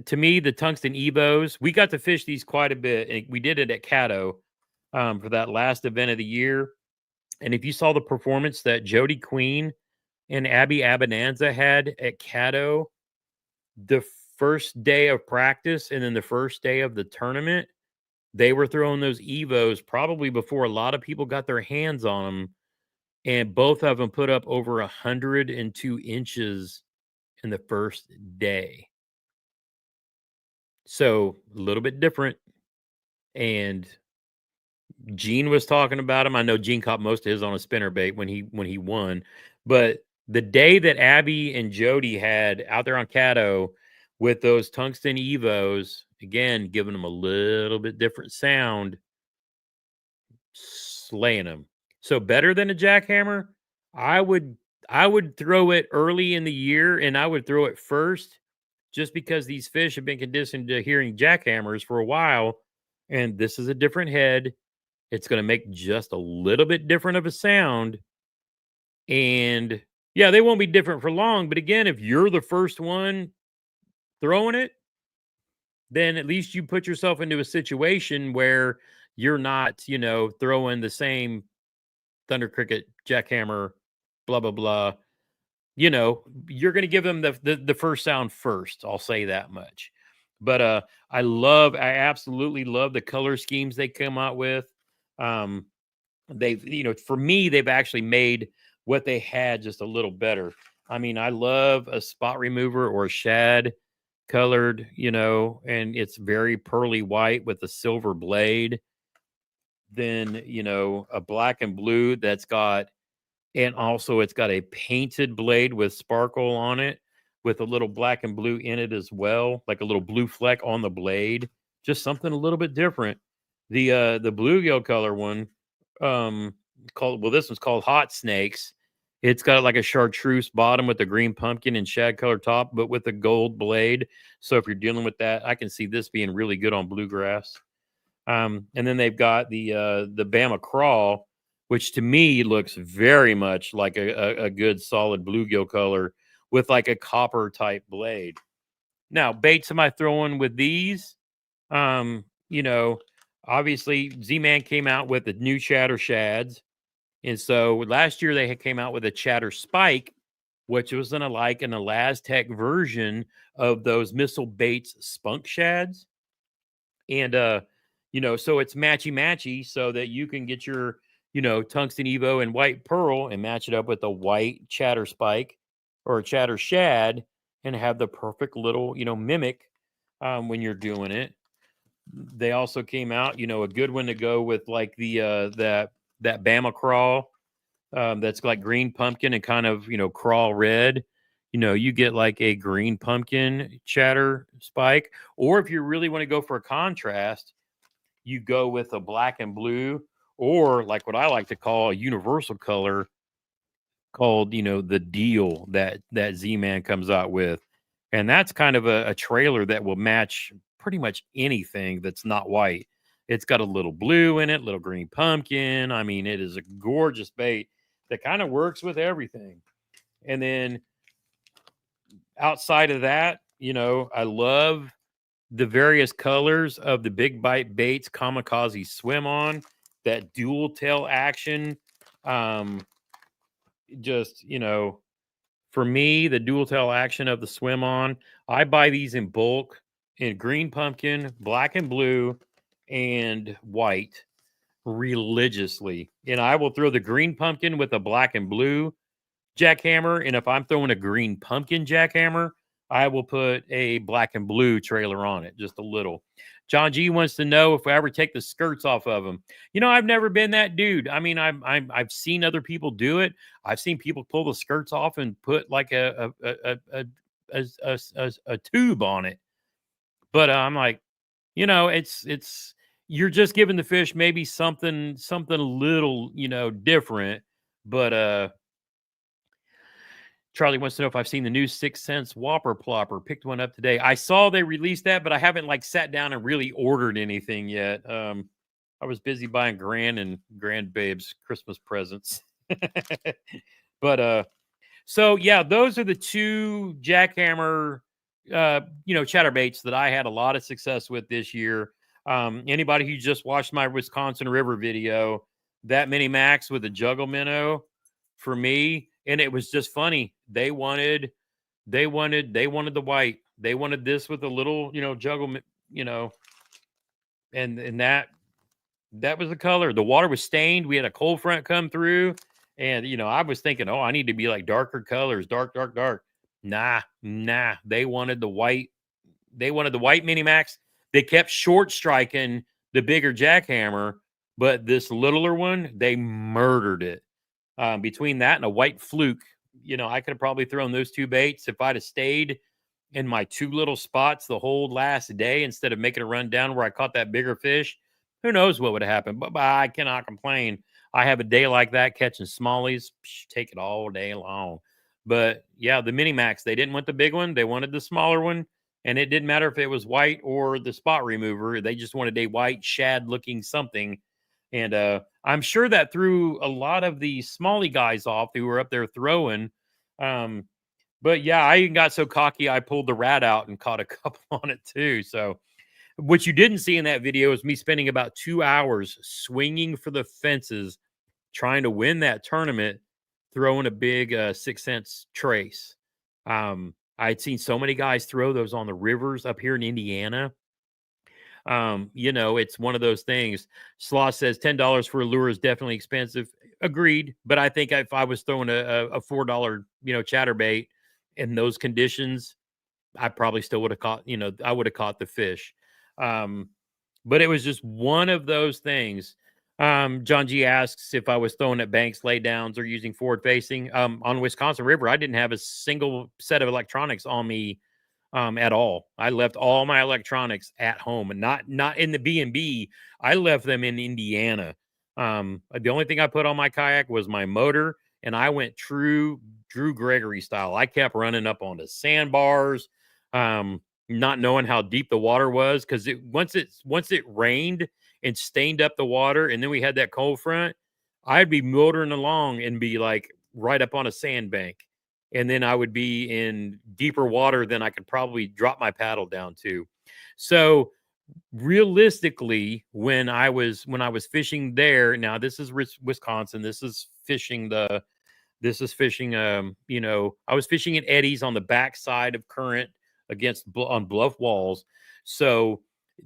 To me, the tungsten Evos, we got to fish these quite a bit, and we did it at Caddo for that last event of the year. And if you saw the performance that Jody Queen and Abby Abonanza had at Caddo the first day of practice and then the first day of the tournament, they were throwing those Evos probably before a lot of people got their hands on them. And both of them put up over 102 inches in the first day. So a little bit different. And Gene was talking about him. I know Gene caught most of his on a spinnerbait when he won. But the day that Abby and Jody had out there on Caddo with those tungsten Evos, again, giving them a little bit different sound, slaying them. So better than a jackhammer, I would throw it early in the year, and I would throw it first, just because these fish have been conditioned to hearing jackhammers for a while, and this is a different head. It's going to make just a little bit different of a sound. And yeah, they won't be different for long. But again, if you're the first one throwing it, then at least you put yourself into a situation where you're not, throwing the same Thunder Cricket, jackhammer, blah, blah, blah. You're going to give them the first sound first. I'll say that much. But I absolutely love the color schemes they come out with. For me, they've actually made what they had just a little better. I mean, I love a spot remover or a shad colored, and it's very pearly white with a silver blade. Then, a black and blue and also it's got a painted blade with sparkle on it with a little black and blue in it as well, like a little blue fleck on the blade, just something a little bit different. The bluegill color one, this one's called Hot Snakes. It's got like a chartreuse bottom with a green pumpkin and shad color top, but with a gold blade. So if you're dealing with that, I can see this being really good on bluegrass. And then they've got the Bama Crawl, which to me looks very much like a good solid bluegill color with like a copper type blade. Now, baits am I throwing with these? Obviously Z-Man came out with the new Chatter Shads. And so last year they came out with a Chatter Spike, which was an Elastec version of those Missile Baits Spunk Shads. And, so it's matchy so that you can get your, tungsten Evo and white pearl and match it up with a white Chatter Spike or a Chatter Shad and have the perfect little, mimic when you're doing it. They also came out, a good one to go with like the that Bama Crawl that's like green pumpkin and kind of, crawl red. You get like a green pumpkin Chatter Spike, or if you really want to go for a contrast, you go with a black and blue, or like what I like to call a universal color called, the deal that Z-Man comes out with. And that's kind of a trailer that will match pretty much anything that's not white. It's got a little blue in it, little green pumpkin. I mean, it is a gorgeous bait that kind of works with everything. And then outside of that, I love the various colors of the Big Bite Baits Kamikaze Swim On, that dual tail action. Um, just, for me, the dual tail action of the Swim On, I buy these in bulk in green pumpkin, black and blue, and white religiously. And I will throw the green pumpkin with a black and blue jackhammer. And if I'm throwing a green pumpkin jackhammer, I will put a black and blue trailer on it, just a little. John G wants to know if I ever take the skirts off of them. I've never been that dude. I mean, I've seen other people do it. I've seen people pull the skirts off and put like a tube on it. But I'm like, it's you're just giving the fish maybe something a little, different. But Charlie wants to know if I've seen the new 6 Cents Whopper Plopper. Picked one up today. I saw they released that, but I haven't sat down and really ordered anything yet. I was busy buying Grand and Grand Babes Christmas presents. But so yeah, those are the two jackhammer chatterbaits that I had a lot of success with this year. Anybody who just watched my Wisconsin River video, that mini max with a juggle minnow for me. And it was just funny. They wanted the white. They wanted this with a little, juggle, and that was the color. The water was stained. We had a cold front come through, and I was thinking, oh, I need to be like darker colors, dark. Nah. They wanted the white. They wanted the white mini max. They kept short striking the bigger jackhammer, but this littler one, they murdered it. Between that and a white fluke, I could have probably thrown those two baits if I'd have stayed in my two little spots the whole last day instead of making a run down where I caught that bigger fish. Who knows what would have happened? But I cannot complain. I have a day like that catching smallies. Take it all day long. But yeah, the mini max, they didn't want the big one. They wanted the smaller one. And it didn't matter if it was white or the spot remover. They just wanted a white shad looking something. And I'm sure that threw a lot of the smallie guys off who were up there throwing. But yeah, I even got so cocky, I pulled the rat out and caught a couple on it too. So what you didn't see in that video is me spending about 2 hours swinging for the fences, trying to win that tournament, throwing a big 6 Cents trace. I'd seen so many guys throw those on the rivers up here in Indiana. It's one of those things. Sloth says $10 for a lure is definitely expensive. Agreed. But I think if I was throwing a $4, chatterbait in those conditions, I probably still would have caught, I would have caught the fish. But it was just one of those things. John G asks if I was throwing at banks, laydowns, or using forward facing. On Wisconsin River, I didn't have a single set of electronics on me at all. I left all my electronics at home, and not in the B&B. I left them in Indiana. The only thing I put on my kayak was my motor, and I went true Drew Gregory style. I kept running up onto sandbars, not knowing how deep the water was, because once it rained and stained up the water, and then we had that cold front, I'd be motoring along and be like right up on a sandbank. And then I would be in deeper water than I could probably drop my paddle down to. So realistically, when I was fishing there, now this is Wisconsin, this is fishing, I was fishing at eddies on the backside of current on bluff walls. So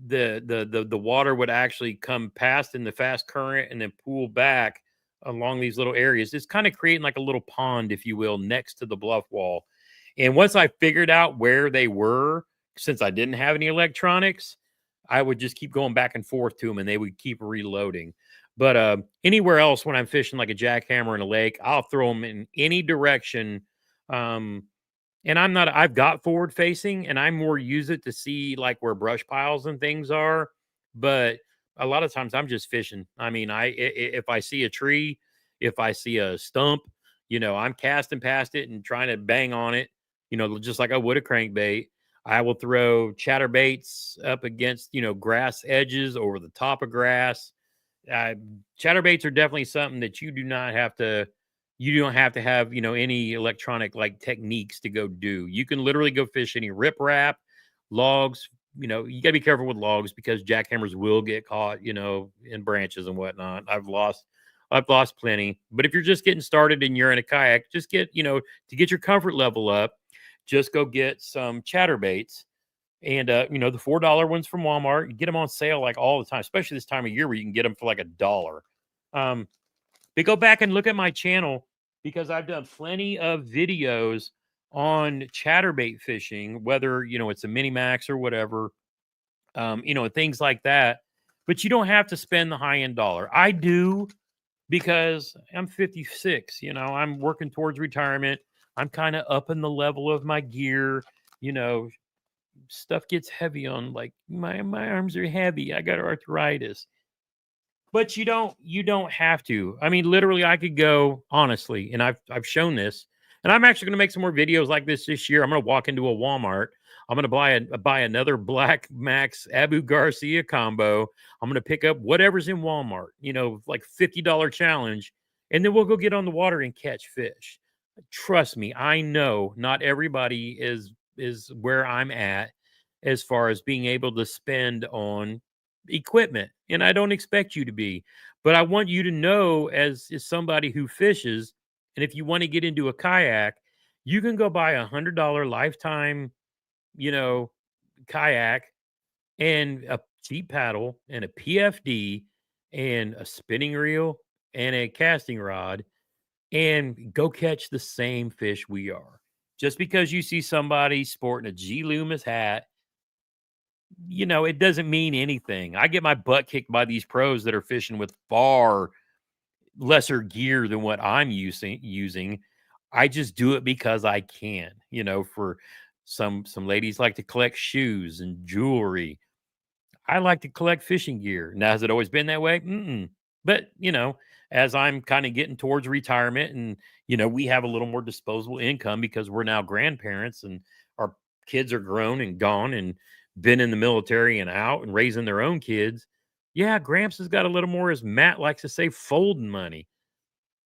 the water would actually come past in the fast current and then pool back along these little areas. It's kind of creating like a little pond, if you will, next to the bluff wall. And once I figured out where they were, since I didn't have any electronics, I would just keep going back and forth to them, and they would keep reloading. But anywhere else, when I'm fishing like a jackhammer in a lake, I'll throw them in any direction. And I've got forward facing, and I more use it to see like where brush piles and things are. But a lot of times I'm just fishing. I mean, if I see a tree, if I see a stump, I'm casting past it and trying to bang on it, just like I would a crankbait. I will throw chatterbaits up against, grass edges over the top of grass. uh, Chatterbaits are definitely something that you don't have to have, any electronic like techniques to go do. You can literally go fish any riprap, logs. You got to be careful with logs because jackhammers will get caught, in branches and whatnot. I've lost plenty. But if you're just getting started and you're in a kayak, just to get your comfort level up, just go get some chatterbaits. And the $4 ones from Walmart, you get them on sale like all the time, especially this time of year where you can get them for like $1. Um, but go back and look at my channel because I've done plenty of videos on chatterbait fishing, whether it's a mini max or whatever, things like that. But you don't have to spend the high end dollar. I do because I'm 56. I'm working towards retirement. I'm kind of upping the level of my gear. You know, Stuff gets heavy on, like, my arms are heavy. I got arthritis. But you don't have to. I mean, literally, I could go honestly, and I've shown this, and I'm actually going to make some more videos like this year. I'm going to walk into a Walmart. I'm going to buy another Black Max Abu Garcia combo. I'm going to pick up whatever's in Walmart, like $50 challenge, and then we'll go get on the water and catch fish. Trust me, I know not everybody is where I'm at as far as being able to spend on equipment, and I don't expect you to be, but I want you to know, as somebody who fishes, and if you want to get into a kayak, you can go buy $100 lifetime, you know kayak, and a cheap paddle and a PFD and a spinning reel and a casting rod, and go catch the same fish we are. Just because you see somebody sporting a G Loomis hat, it doesn't mean anything. I get my butt kicked by these pros that are fishing with far lesser gear than what I'm using. I just do it because I can. For some ladies like to collect shoes and jewelry. I like to collect fishing gear. Now, has it always been that way? Mm-mm. But, as I'm kind of getting towards retirement and, we have a little more disposable income because we're now grandparents and our kids are grown and gone and been in the military and out and raising their own kids. Yeah, Gramps has got a little more, as Matt likes to say, folding money.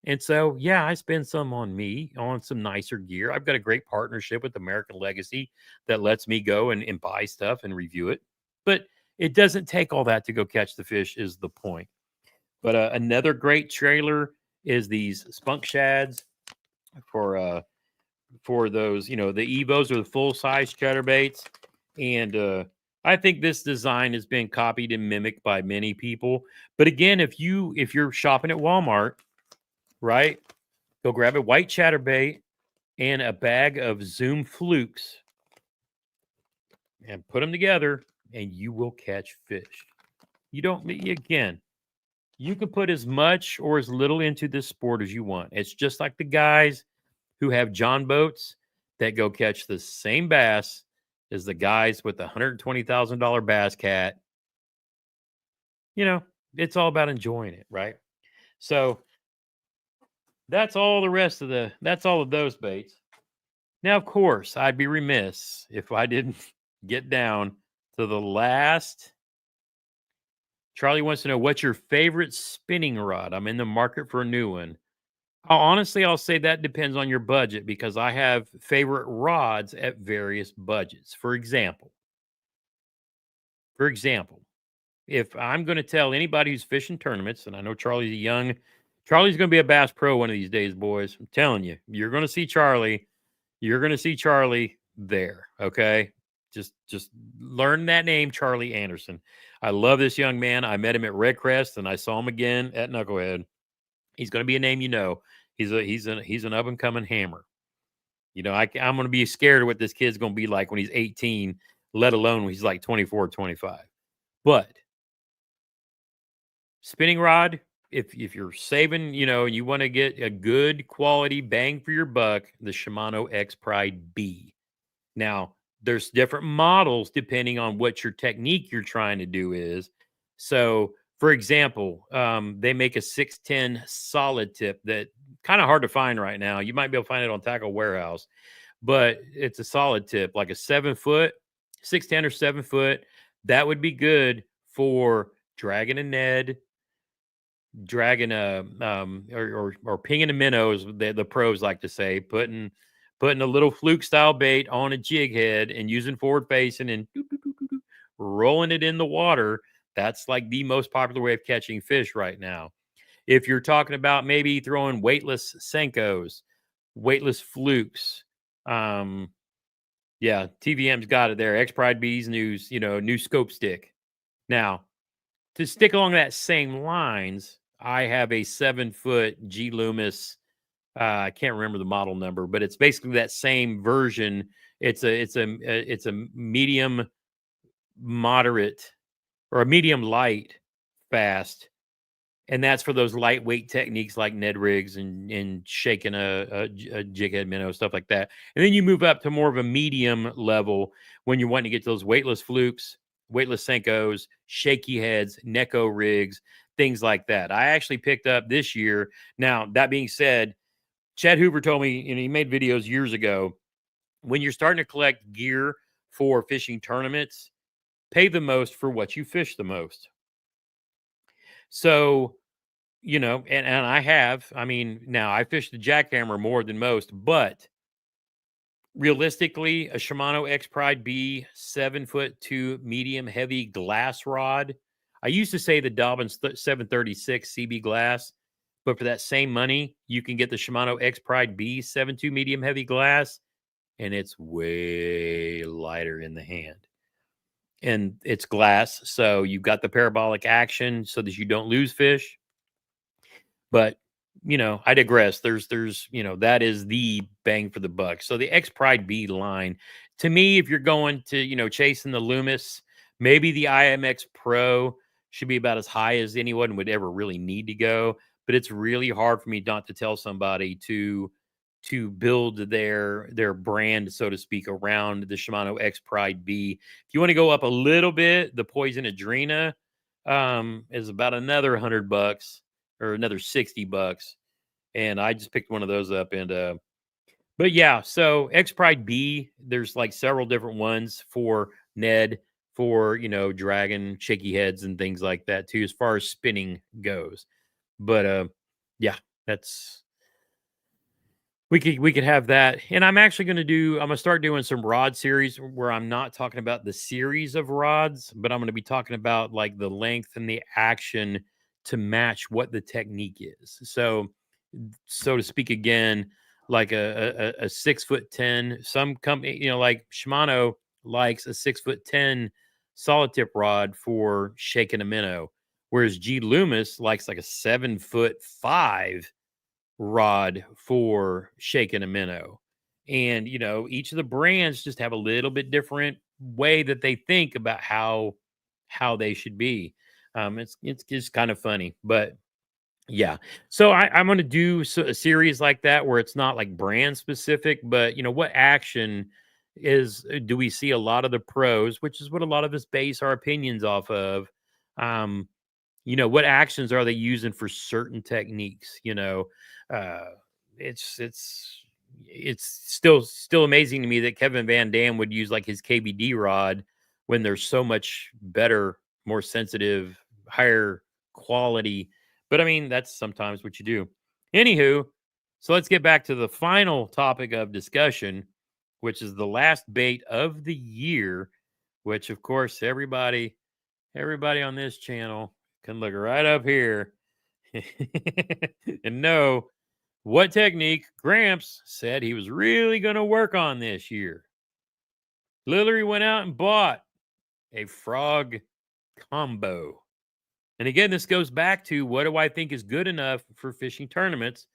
And so, yeah, I spend some on me, on some nicer gear. I've got a great partnership with American Legacy that lets me go and buy stuff and review it. But it doesn't take all that to go catch the fish, is the point. But another great trailer is these spunk shads for those, the Evos or the full size chatterbaits. And I think this design has been copied and mimicked by many people. But again, if you're shopping at Walmart, right, go grab a white chatterbait and a bag of Zoom flukes and put them together, and you will catch fish. You don't, again, you can put as much or as little into this sport as you want. It's just like the guys who have John boats that go catch the same bass as the guys with the $120,000 bass cat. It's all about enjoying it, right? So that's all of those baits. Now, of course, I'd be remiss if I didn't get down to the last. Charlie wants to know, what's your favorite spinning rod? I'm in the market for a new one. Honestly, I'll say that depends on your budget because I have favorite rods at various budgets. For example, if I'm going to tell anybody who's fishing tournaments, and I know Charlie's going to be a Bass Pro one of these days, boys. I'm telling you, you're going to see Charlie. You're going to see Charlie there. Okay. Just learn that name, Charlie Anderson. I love this young man. I met him at Red Crest and I saw him again at Knucklehead. He's going to be a name, he's an up and coming hammer. I'm going to be scared of what this kid's going to be like when he's 18, let alone when he's like 24, 25. But spinning rod, if you're saving, and you want to get a good quality bang for your buck, the Shimano X Pride B. Now, there's different models depending on what your technique you're trying to do is. So, for example, they make a 610 solid tip that kind of hard to find right now. You might be able to find it on Tackle Warehouse, but it's a solid tip, like a 7 foot. 6'10" or 7 foot. That would be good for dragging a Ned, dragging a or pinging a minnow, as the pros like to say, putting a little fluke style bait on a jig head and using forward facing and rolling it in the water. That's like the most popular way of catching fish right now. If you're talking about maybe throwing weightless Senkos, weightless flukes, um, yeah, TVM's got it there. X Pride B's news, new scope stick. Now, to stick along that same lines, I have a 7 foot G Loomis. I can't remember the model number, but it's basically that same version. It's a medium moderate or a medium light fast, and that's for those lightweight techniques like Ned rigs and shaking a jig head minnow, stuff like that. And then you move up to more of a medium level when you're wanting to get those weightless flukes, weightless Senkos, shaky heads, Neko rigs, things like that. I actually picked up this year. Now, that being said, Chad Hoover told me, and he made videos years ago, when you're starting to collect gear for fishing tournaments, pay the most for what you fish the most. So, and I mean, now I fish the jackhammer more than most, but realistically, a Shimano X Pride B 7'2" medium heavy glass rod. I used to say the Dobbins 736 CB glass, but for that same money, you can get the Shimano X Pride B 7'2" medium heavy glass, and it's way lighter in the hand. And it's glass, so you've got the parabolic action so that you don't lose fish. But I digress. There's that is the bang for the buck. So the X Pride B line, to me, if you're going to chasing the Loomis, maybe the IMX Pro should be about as high as anyone would ever really need to go. But it's really hard for me not to tell somebody to build their brand, so to speak, around the Shimano X Pride B. If you want to go up a little bit, the Poison Adrena is about another $100 or another $60. And I just picked one of those up. And but yeah, so X Pride B, there's like several different ones for Ned, for dragon, shaky heads, and things like that too, as far as spinning goes. But yeah, that's we could have that. And I'm actually I'm gonna start doing some rod series where I'm not talking about the series of rods, but I'm gonna be talking about like the length and the action to match what the technique is. So to speak again, like a 6'10", some company, like Shimano likes a 6'10" solid tip rod for shaking a minnow, whereas G Loomis likes like a 7'5" rod for shaking a minnow. And each of the brands just have a little bit different way that they think about how they should be. It's just kind of funny, but yeah. So I'm going to do a series like that where it's not like brand specific, but what action do we see a lot of the pros, which is what a lot of us base our opinions off of. Um, what actions are they using for certain techniques? Uh, it's still amazing to me that Kevin Van Dam would use like his KBD rod when there's so much better, more sensitive, higher quality. But I mean, that's sometimes what you do. Anywho, so let's get back to the final topic of discussion, which is the last bait of the year, which of course everybody on this channel can look right up here and know what technique Gramps said he was really going to work on this year. Lillery went out and bought a frog combo. And again, this goes back to what do I think is good enough for fishing tournaments?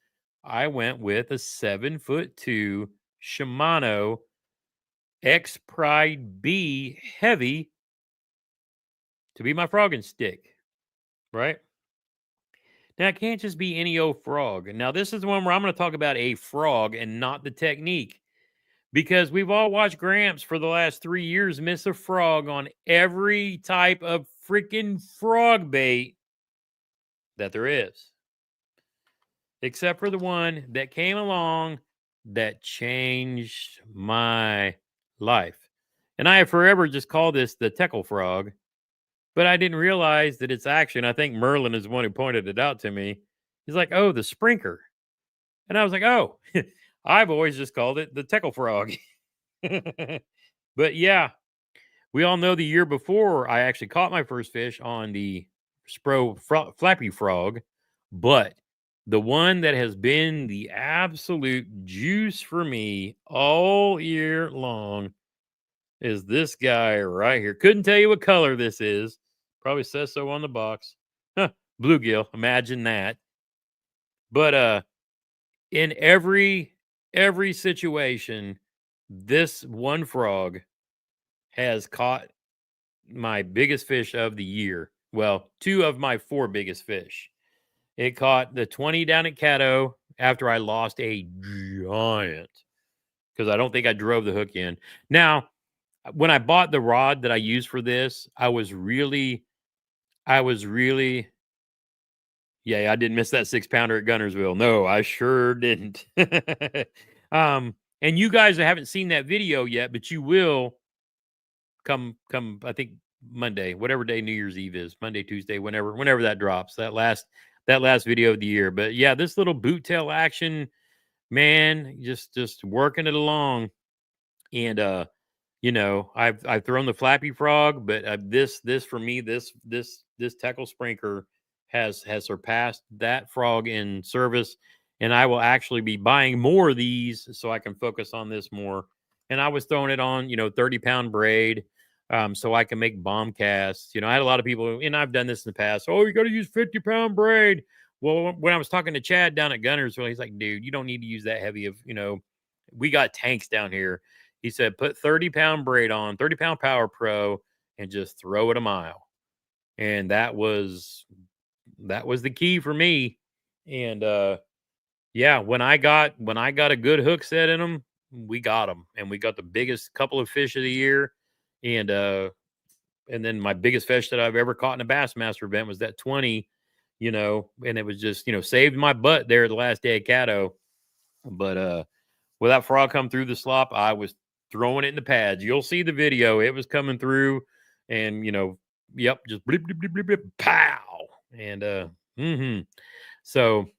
I went with a 7'2" Shimano X Pride B heavy to be my frogging stick, right? Now, it can't just be any old frog. Now, this is the one where I'm going to talk about a frog and not the technique, because we've all watched Gramps for the last 3 years miss a frog on every type of freaking frog bait that there is, except for the one that came along that changed my life. And I have forever just called this the Teckle frog, but I didn't realize that it's actually, and I think Merlin is the one who pointed it out to me. He's like, oh, the sprinker. And I was like, oh, I've always just called it the Teckle frog. But yeah, we all know the year before I actually caught my first fish on the Flappy Frog, but the one that has been the absolute juice for me all year long is this guy right here. Couldn't tell you what color this is. Probably says so on the box. Huh, bluegill. Imagine that. But in every situation, this one frog has caught my biggest fish of the year. Well, 2 of my 4 biggest fish. It caught the 20 down at Caddo after I lost a giant because I don't think I drove the hook in. Now, when I bought the rod that I used for this, I was really, yeah, I didn't miss that 6-pounder at Gunnersville. No, I sure didn't. And you guys haven't seen that video yet, but you will come, I think Monday, whatever day New Year's Eve is, Monday, Tuesday, whenever that drops, that last video of the year. But yeah, this little boot tail action, man, just working it along. And you know, I've thrown the Flappy Frog, but this for me, this Teckle Sprinker has surpassed that frog in service, and I will actually be buying more of these so I can focus on this more. And I was throwing it on, 30-pound braid, so I can make bomb casts. I had a lot of people, and I've done this in the past. Oh, you got to use 50-pound braid. Well, when I was talking to Chad down at Gunnersville, he's like, dude, you don't need to use that heavy of, we got tanks down here. He said, put 30-pound braid on, 30-pound Power Pro, and just throw it a mile. And that was the key for me. And yeah, when I got a good hook set in them, we got them, and we got the biggest couple of fish of the year. And then my biggest fish that I've ever caught in a Bassmaster event was that 20, and it was just, saved my butt there the last day of Caddo. But with that frog come through the slop, I was throwing it in the pads. You'll see the video. It was coming through, and yep, just blip, blip, blip, blip, blip, pow. And so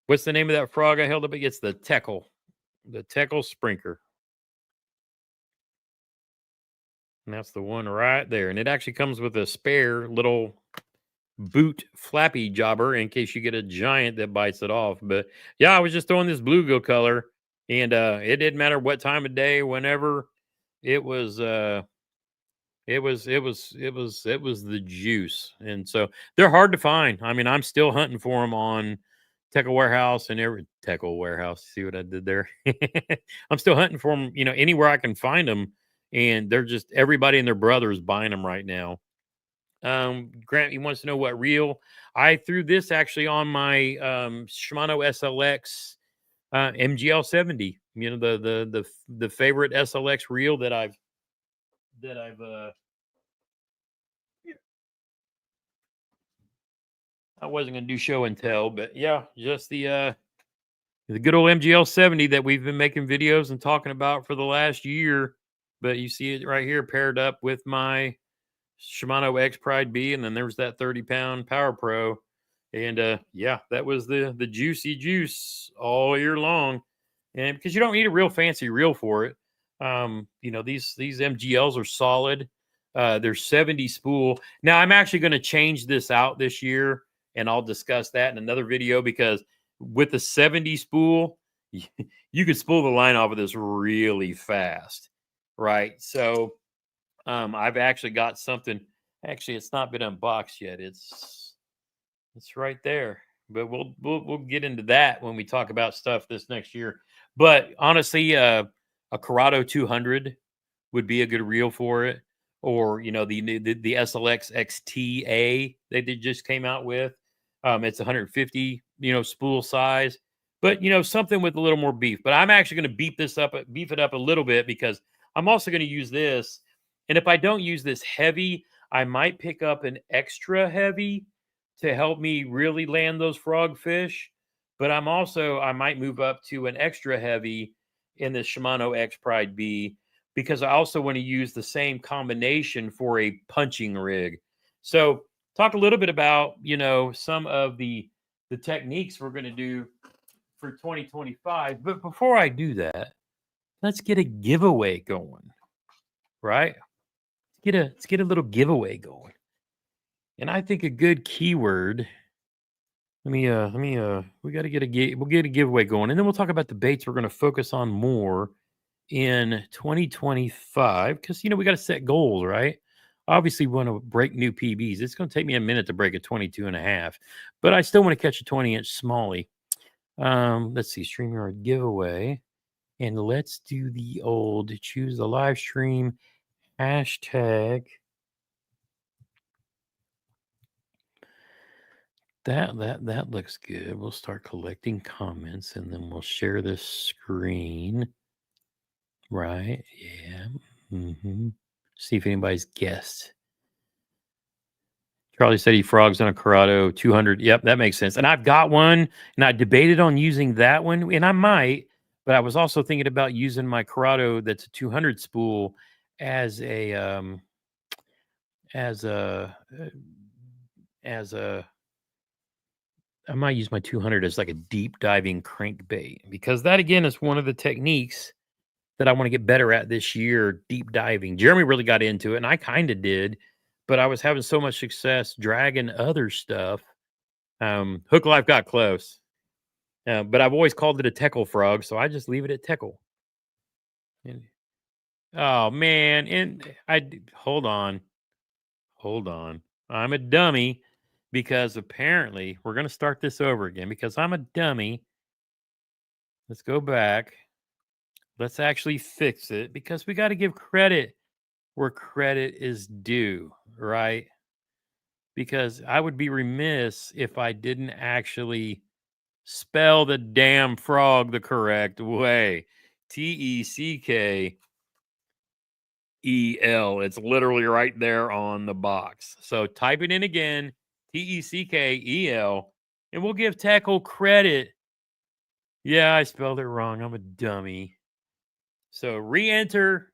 what's the name of that frog I held up? It's the Teckle Sprinker. And that's the one right there. And it actually comes with a spare little boot flappy jobber in case you get a giant that bites it off. But yeah, I was just throwing this bluegill color, and it didn't matter what time of day, whenever it was the juice. And so they're hard to find. I mean, I'm still hunting for them on Teckle Warehouse and Teckle Warehouse. See what I did there? I'm still hunting for them, anywhere I can find them, and they're just, everybody and their brother is buying them right now. Grant, he wants to know what reel. I threw this actually on my Shimano SLX MGL 70. The favorite SLX reel that I've I wasn't gonna do show and tell, but yeah, just the good old MGL 70 that we've been making videos and talking about for the last year. But you see it right here paired up with my Shimano X Pride B, and then there's that 30-pound Power Pro. And yeah, that was the juicy juice all year long. And because you don't need a real fancy reel for it. These MGLs are solid. They're 70 spool. Now I'm actually going to change this out this year, and I'll discuss that in another video, because with the 70 spool, you could spool the line off of this really fast, right? So I've actually got something. Actually, it's not been unboxed yet. It's right there. But we'll get into that when we talk about stuff this next year. But honestly, a Corrado 200 would be a good reel for it, or the SLX XTA they just came out with. It's 150 spool size, but something with a little more beef. But I'm actually going to beef it up a little bit, because I'm also going to use this. And if I don't use this heavy, I might pick up an extra heavy to help me really land those frog fish. But I might move up to an extra heavy in the Shimano X Pride B. because I also want to use the same combination for a punching rig. So talk a little bit about, some of the techniques we're going to do for 2025. But before I do that, let's get a giveaway going, right? Let's get a little giveaway going. And I think a good keyword. We got to we'll get a giveaway going, and then we'll talk about the baits we're going to focus on more in 2025 because we got to set goals, right? Obviously, we want to break new PBs. It's going to take me a minute to break a 22 and a half, but I still want to catch a 20-inch smallie. Let's see, StreamYard giveaway, and let's do the old choose the live stream hashtag. That looks good. We'll start collecting comments and then we'll share this screen. Right? Yeah. See if anybody's guessed. Charlie said he frogs on a Corrado 200. Yep, that makes sense. And I've got one, and I debated on using that one, and I might, but I was also thinking about using my Corrado that's a 200 spool as a I might use my 200 as like a deep diving crankbait because that again is one of the techniques that I want to get better at this year, deep diving. Jeremy really got into it, and I kind of did, but I was having so much success dragging other stuff. Hook life got close, but I've always called it a teckle frog, so I just leave it at teckle. Oh man, and hold on. I'm a dummy because apparently we're going to start this over again because I'm a dummy. Let's go back. Let's actually fix it because we got to give credit where credit is due, right? Because I would be remiss if I didn't actually spell the damn frog the correct way. Teckel. It's literally right there on the box. So type it in again, Teckel, and we'll give Tackle credit. Yeah, I spelled it wrong. I'm a dummy. So re-enter.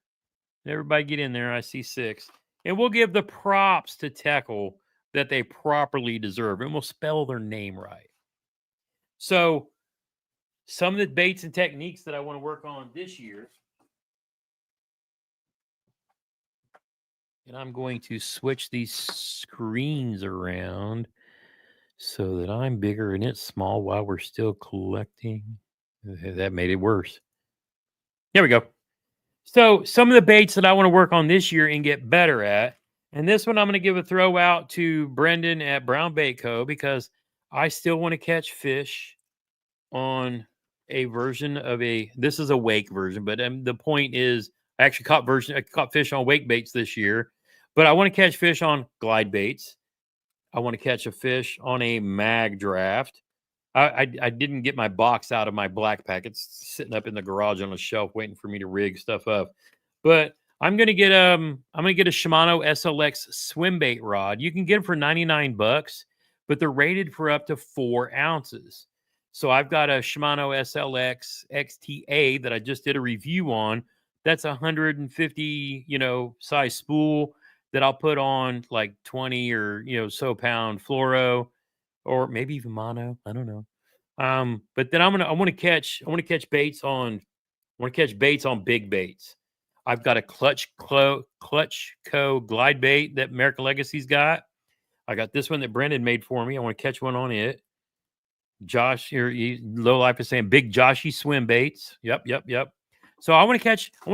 Everybody get in there. I see 6. And we'll give the props to Tackle that they properly deserve. And we'll spell their name right. So some of the baits and techniques that I want to work on this year. And I'm going to switch these screens around so that I'm bigger and it's small while we're still collecting. That made it worse. There we go. So some of the baits that I want to work on this year and get better at. And this one I'm going to give a throw out to Brendan at Brown Bait Co. because I still want to catch fish on a version of this is a wake version, but the point is I actually caught fish on wake baits this year, but I want to catch fish on glide baits. I want to catch a fish on a mag draft. I didn't get my box out of my black pack. It's sitting up in the garage on a shelf waiting for me to rig stuff up. But I'm gonna get a Shimano SLX swim bait rod. You can get them for $99, but they're rated for up to 4 ounces. So I've got a Shimano SLX XTA that I just did a review on. That's 150, size spool that I'll put on like 20 or so pound fluoro or maybe even mono. I don't know. But then I want to catch baits on big baits. I've got a Clutch Co glide bait that American Legacy's got. I got this one that Brendan made for me. I want to catch one on it. Josh, Low Life is saying big Joshy swim baits. Yep. So I want to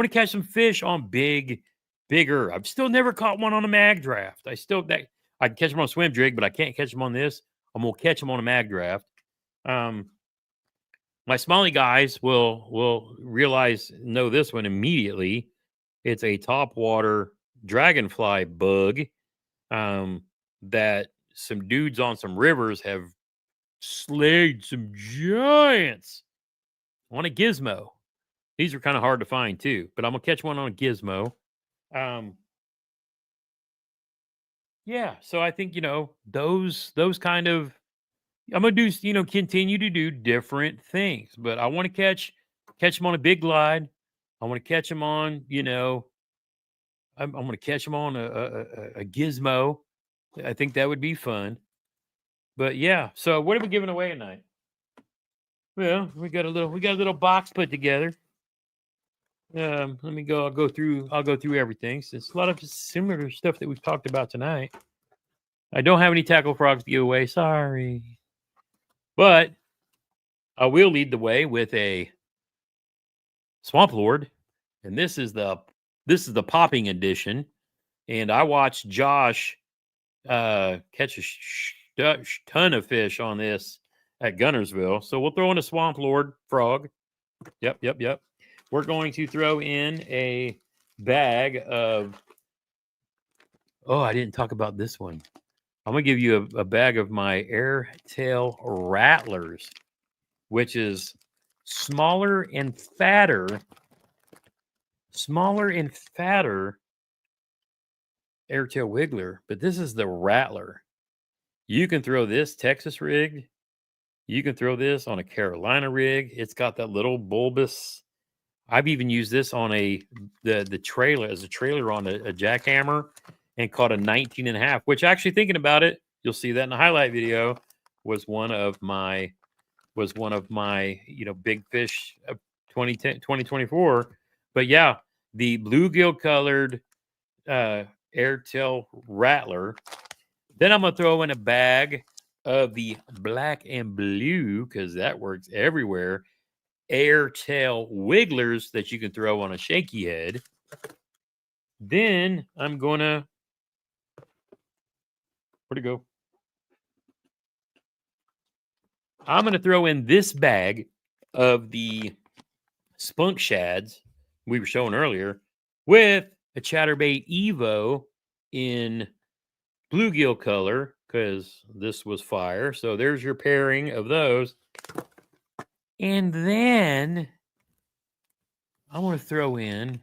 catch some fish on bigger. I've still never caught one on a mag draft. I can catch them on a swim jig, but I can't catch them on this. I'm gonna catch them on a mag draft. My smallie guys will know this one immediately. It's a topwater dragonfly bug that some dudes on some rivers have slayed some giants on a gizmo. These are kind of hard to find too, but I'm gonna catch one on a gizmo. Yeah, so I think those kind of I'm gonna do continue to do different things, but I want to catch them on a big glide. I want to catch them on, I'm going to catch them on a gizmo. I think that would be fun. But yeah, so what are we giving away tonight? Well, we got a little box put together. Let me go. I'll go through everything. So it's a lot of similar stuff that we've talked about tonight. I don't have any tackle frogs to give away. Sorry, but I will lead the way with a Swamp Lord, and this is the popping edition. And I watched Josh catch a ton of fish on this at Gunnersville. So we'll throw in a Swamp Lord frog. Yep. We're going to throw in a bag of. Oh, I didn't talk about this one. I'm going to give you a bag of my Airtail Rattlers, which is smaller and fatter Airtail Wiggler, but this is the Rattler. You can throw this Texas rig. You can throw this on a Carolina rig. It's got that little bulbous. I've even used this on the trailer as a trailer on a jackhammer and caught a 19.5, which actually thinking about it, you'll see that in the highlight video, was one of my big fish of 2024. But yeah, the bluegill colored Airtail Rattler. Then I'm gonna throw in a bag of the black and blue, because that works everywhere, Airtail Wigglers that you can throw on a shaky head. Then I'm gonna, where'd it go? I'm gonna throw in this bag of the spunk shads we were showing earlier with a Chatterbait Evo in bluegill color, because this was fire. So there's your pairing of those. And then I want to throw in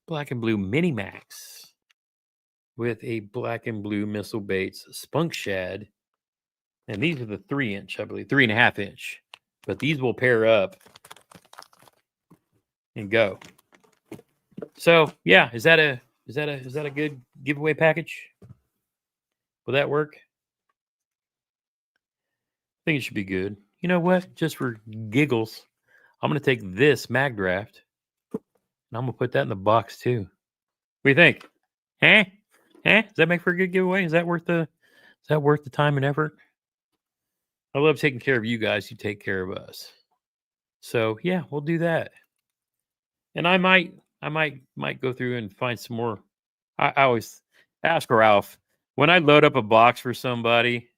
black and blue Mini Max with a black and blue Missile Baits spunk shad. And these are the 3-inch, I believe, 3.5-inch. But these will pair up and go. So yeah, is that a good giveaway package? Will that work? I think it should be good. You know what? Just for giggles, I'm going to take this mag draft and I'm going to put that in the box too. What do you think? Does that make for a good giveaway? Is that worth the time and effort? I love taking care of you guys. You take care of us. So yeah, we'll do that. And I might go through and find some more. I always ask Ralph, when I load up a box for somebody,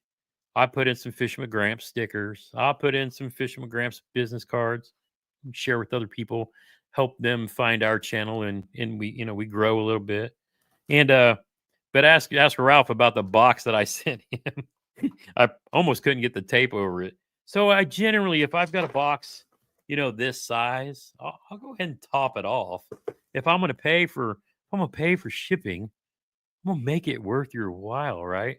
I put in some Fisherman Gramps stickers. I'll put in some Fisherman Gramps business cards, share with other people, help them find our channel, and we grow a little bit. And but ask Ralph about the box that I sent him. I almost couldn't get the tape over it. So I generally, if I've got a box, this size, I'll go ahead and top it off. If I'm going to pay for shipping, I'm going to make it worth your while, right?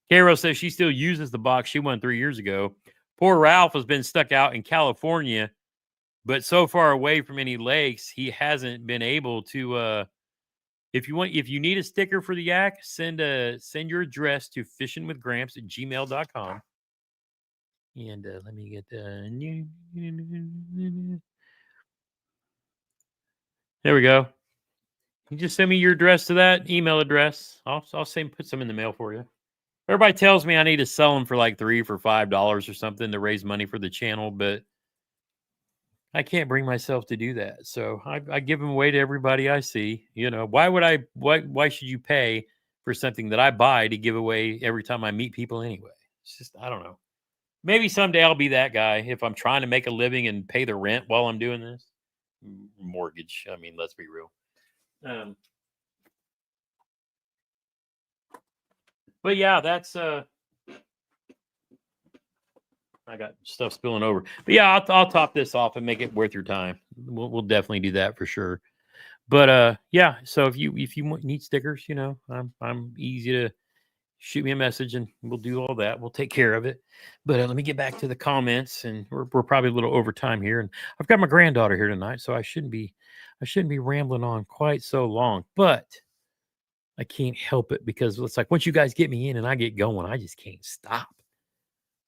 Caro says she still uses the box she won 3 years ago. Poor Ralph has been stuck out in California, but so far away from any lakes, he hasn't been able to. If you need a sticker for the yak, send your address to fishingwithgramps@gmail.com. And let me get there we go. You just send me your address to that email address. I'll put some in the mail for you. Everybody tells me I need to sell them for like $3 for $5 or something to raise money for the channel, but I can't bring myself to do that. So I give them away to everybody I see. Why should you pay for something that I buy to give away every time I meet people anyway? It's just, I don't know. Maybe someday I'll be that guy if I'm trying to make a living and pay the rent while I'm doing this. Mortgage. I mean, let's be real. But yeah, that's I got stuff spilling over. But yeah, I'll top this off and make it worth your time. We'll definitely do that for sure. But yeah, so if you need stickers, I'm easy to shoot me a message and we'll do all that. We'll take care of it. But let me get back to the comments, and we're probably a little over time here. And I've got my granddaughter here tonight, so I shouldn't be I shouldn't be rambling on quite so long, but I can't help it because it's like once you guys get me in and I get going, I just can't stop.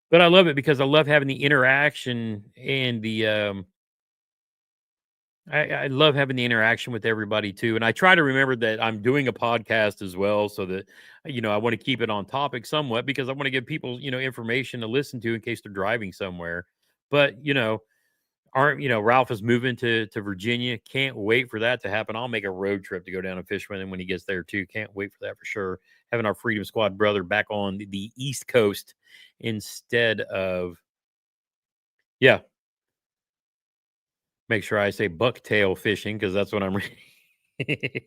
But I love it because I love having the interaction and I love having the interaction with everybody too. And I try to remember that I'm doing a podcast as well, so that I want to keep it on topic somewhat because I want to give people information to listen to in case they're driving somewhere. But aren't Ralph is moving to Virginia. Can't wait for that to happen. I'll make a road trip to go down and fish with him when he gets there too. Can't wait for that for sure. Having our Freedom Squad brother back on the East Coast instead of yeah. Make sure I say bucktail fishing because that's what I'm reading.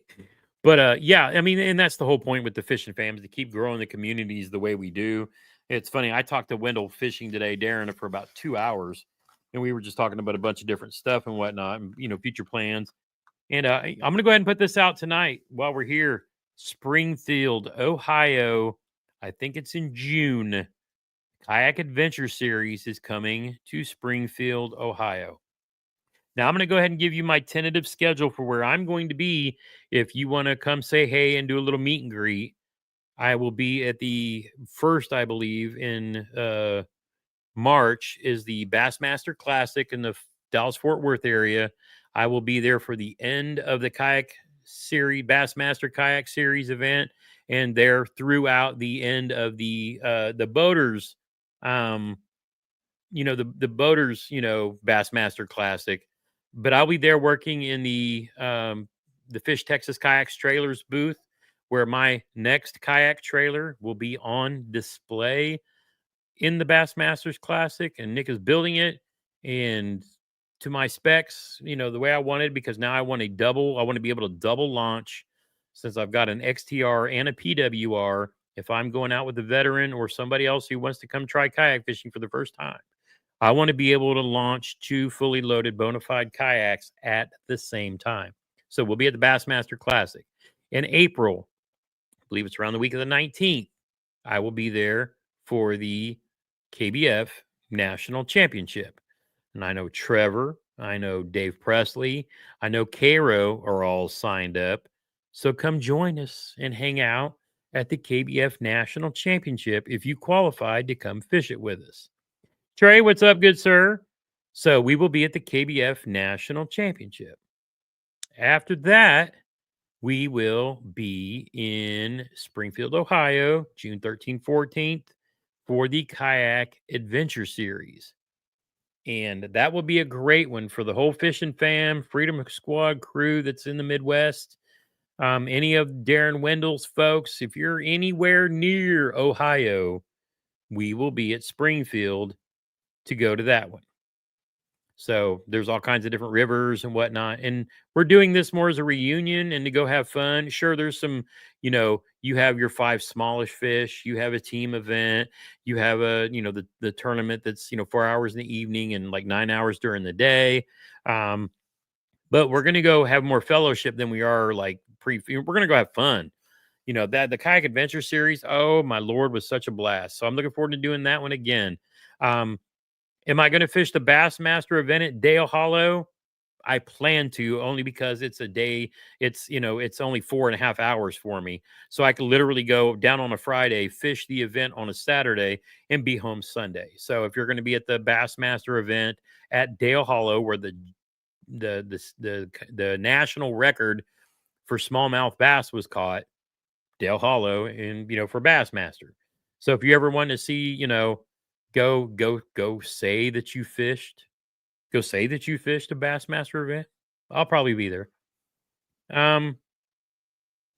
But yeah, I mean, and that's the whole point with the fishing fams to keep growing the communities the way we do. It's funny. I talked to Wendell Fishing today, Darren, for about 2 hours, and we were just talking about a bunch of different stuff and whatnot, and future plans. And I'm going to go ahead and put this out tonight while we're here. Springfield, Ohio. I think it's in June. Kayak Adventure Series is coming to Springfield, Ohio. Now, I'm going to go ahead and give you my tentative schedule for where I'm going to be. If you want to come say hey and do a little meet and greet, I will be at the first, I believe, in March is the Bassmaster Classic in the Dallas Fort Worth area. I will be there for the end of the kayak series, Bassmaster Kayak Series event, and there throughout the end of the boaters, the boaters, Bassmaster Classic. But I'll be there working in the Fish Texas Kayaks trailers booth, where my next kayak trailer will be on display in the Bassmasters Classic, and Nick is building it and to my specs, the way I wanted, because now I want to be able to double launch since I've got an XTR and a PWR if I'm going out with a veteran or somebody else who wants to come try kayak fishing for the first time. I want to be able to launch 2 fully loaded bona fide kayaks at the same time. So we'll be at the Bassmaster Classic. In April, I believe it's around the week of the 19th, I will be there for the KBF National Championship. And I know Trevor, I know Dave Presley, I know Cairo are all signed up. So come join us and hang out at the KBF National Championship if you qualified to come fish it with us. Trey, what's up, good sir? So we will be at the KBF National Championship. After that, we will be in Springfield, Ohio, June 13th, 14th for the Kayak Adventure Series. And that will be a great one for the whole fishing fam, Freedom Squad crew that's in the Midwest. Any of Darren Wendell's folks, if you're anywhere near Ohio, we will be at Springfield to go to that one. So there's all kinds of different rivers and whatnot. And we're doing this more as a reunion and to go have fun. Sure, there's some, you have your 5 smallish fish, you have a team event, you have the tournament that's, 4 hours in the evening and like 9 hours during the day. But we're going to go have more fellowship than we are like we're going to go have fun. That the Kayak Adventure Series, oh my Lord, was such a blast. So I'm looking forward to doing that one again. Am I going to fish the Bassmaster event at Dale Hollow? I plan to, only because it's a day. It's only 4.5 hours for me, so I could literally go down on a Friday, fish the event on a Saturday, and be home Sunday. So if you're going to be at the Bassmaster event at Dale Hollow, where the national record for smallmouth bass was caught, Dale Hollow, and for Bassmaster. So if you ever want to see, go say that you fished. Go say that you fished a Bassmaster event. I'll probably be there. Then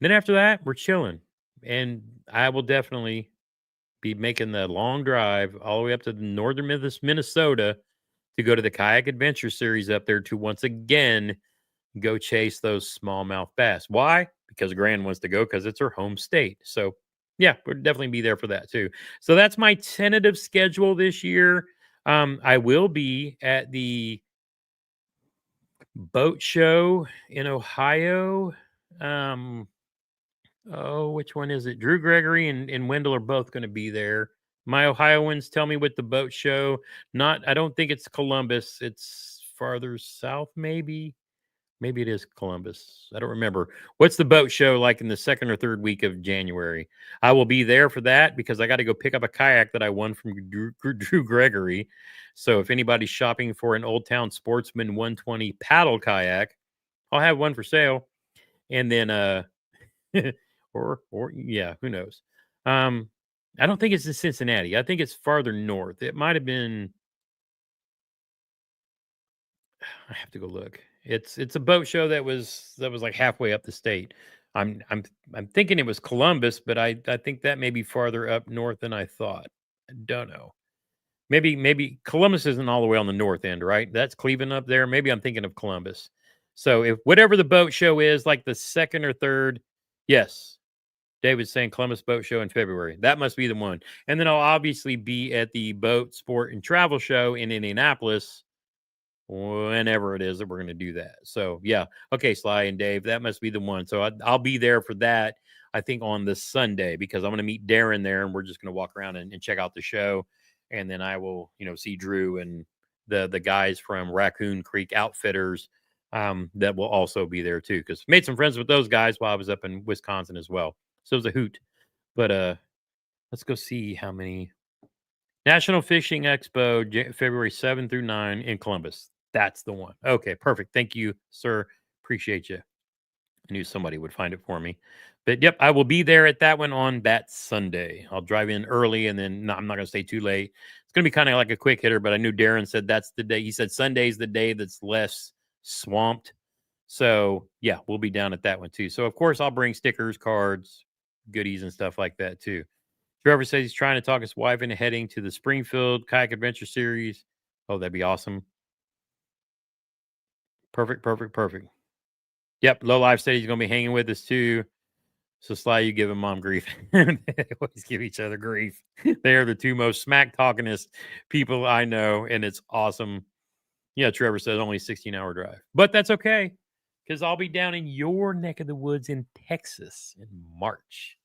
after that, we're chilling. And I will definitely be making the long drive all the way up to the northern Minnesota to go to the Kayak Adventure Series up there to once again go chase those smallmouth bass. Why? Because Gran wants to go because it's her home state. So yeah, we'll definitely be there for that too. So that's my tentative schedule this year. I will be at the boat show in Ohio. Which one is it? Drew Gregory and Wendell are both going to be there. My Ohioans tell me with the boat show. I don't think it's Columbus. It's farther south, maybe Maybe it is Columbus. I don't remember. What's the boat show like in the second or third week of January? I will be there for that because I got to go pick up a kayak that I won from Drew Gregory. So if anybody's shopping for an Old Town Sportsman 120 paddle kayak, I'll have one for sale. And then or yeah, who knows? Um I don't think it's in Cincinnati. I think it's farther north. It might have been. I have to go look. It's a boat show that was like halfway up the state. I'm I'm I'm thinking it was Columbus, but I think that may be farther up north than I thought. I don't know. Maybe Columbus isn't all the way on the north end, right? That's Cleveland up there. Maybe I'm thinking of Columbus. So if whatever the boat show is, like the second or third, yes, David's saying Columbus Boat Show in February. That must be the one. And then I'll obviously be at the Boat Sport and Travel Show in Indianapolis whenever it is that we're going to do that. So yeah, okay, Sly and Dave, that must be the one. So I'll be there for that. I think on this Sunday because I'm going to meet Darren there, and we're just going to walk around and check out the show, and then I will, see Drew and the guys from Raccoon Creek Outfitters that will also be there too. Because made some friends with those guys while I was up in Wisconsin as well. So it was a hoot. But let's go see how many. National Fishing Expo, February 7 through 9 in Columbus. That's the one. Okay, perfect. Thank you, sir. Appreciate you. I knew somebody would find it for me. But yep, I will be there at that one on that Sunday. I'll drive in early and then I'm not going to stay too late. It's going to be kind of like a quick hitter, but I knew Darren said that's the day. He said Sunday's the day that's less swamped. So yeah, we'll be down at that one too. So of course, I'll bring stickers, cards, goodies, and stuff like that too. Trevor says he's trying to talk his wife into heading to the Springfield Kayak Adventure Series. Oh, that'd be awesome. Perfect, perfect, perfect. Yep, Low Life said he's going to be hanging with us too. So Sly, you give him mom grief. They always give each other grief. They are the two most smack talkingest people I know, and it's awesome. Yeah, Trevor says only 16-hour drive, but that's okay because I'll be down in your neck of the woods in Texas in March.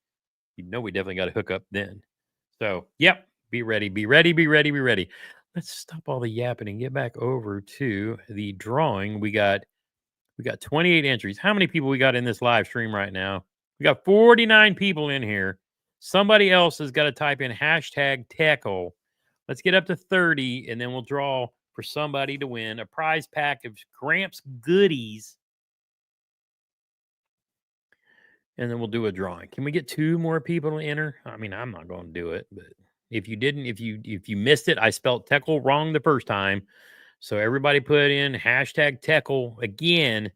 We definitely got to hook up then. So, yep, be ready, be ready, be ready, be ready. Let's stop all the yapping and get back over to the drawing. We got 28 entries. How many people we got in this live stream right now? We got 49 people in here. Somebody else has got to type in hashtag tackle. Let's get up to 30, and then we'll draw for somebody to win a prize pack of Gramps goodies. And then we'll do a drawing. Can we get 2 more people to enter? I mean, I'm not going to do it, but if you missed it, I spelled Teckle wrong the first time. So everybody put in hashtag Teckle again.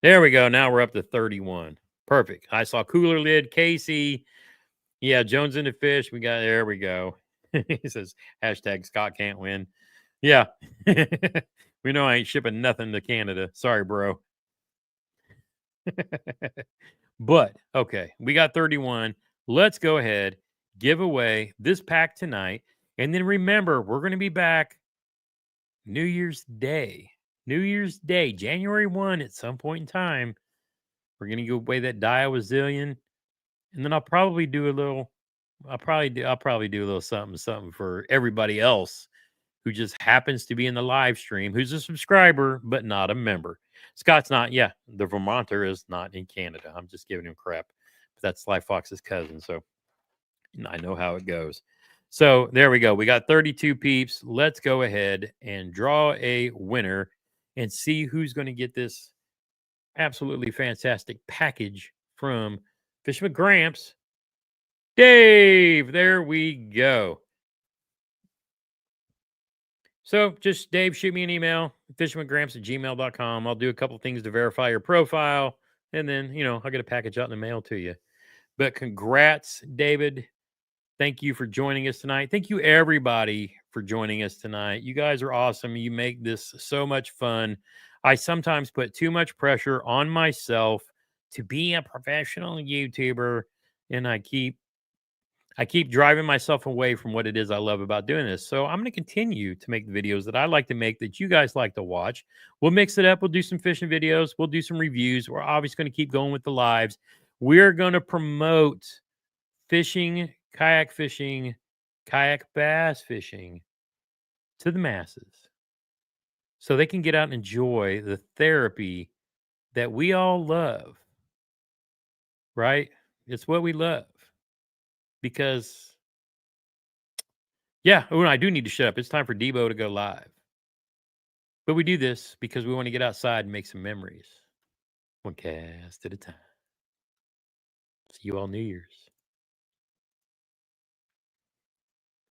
There we go. Now we're up to 31. Perfect. I saw Cooler Lid, Casey. Yeah, Jones in the Fish. There we go. He says hashtag Scott can't win. Yeah. We know I ain't shipping nothing to Canada. Sorry, bro. But okay, we got 31. Let's go ahead, give away this pack tonight. And then remember, we're going to be back New Year's Day. New Year's Day, January 1 at some point in time. We're going to give away that Dial Zillion. And then I'll probably do a little something for everybody else who just happens to be in the live stream, who's a subscriber, but not a member. Scott's not, yeah, the Vermonter is not in Canada. I'm just giving him crap. But that's Sly Fox's cousin, so I know how it goes. So there we go. We got 32 peeps. Let's go ahead and draw a winner and see who's going to get this absolutely fantastic package from Fisherman Gramps. Dave, there we go. So just Dave, shoot me an email, fishermangramps@gmail.com. I'll do a couple things to verify your profile, and then, I'll get a package out in the mail to you. But congrats, David. Thank you for joining us tonight. Thank you, everybody, for joining us tonight. You guys are awesome. You make this so much fun. I sometimes put too much pressure on myself to be a professional YouTuber, and I keep driving myself away from what it is I love about doing this. So I'm going to continue to make the videos that I like to make that you guys like to watch. We'll mix it up. We'll do some fishing videos. We'll do some reviews. We're obviously going to keep going with the lives. We're going to promote fishing, kayak bass fishing to the masses so they can get out and enjoy the therapy that we all love, right? It's what we love because, yeah, oh, I do need to shut up. It's time for Debo to go live. But we do this because we want to get outside and make some memories. One cast at a time. See you all New Year's.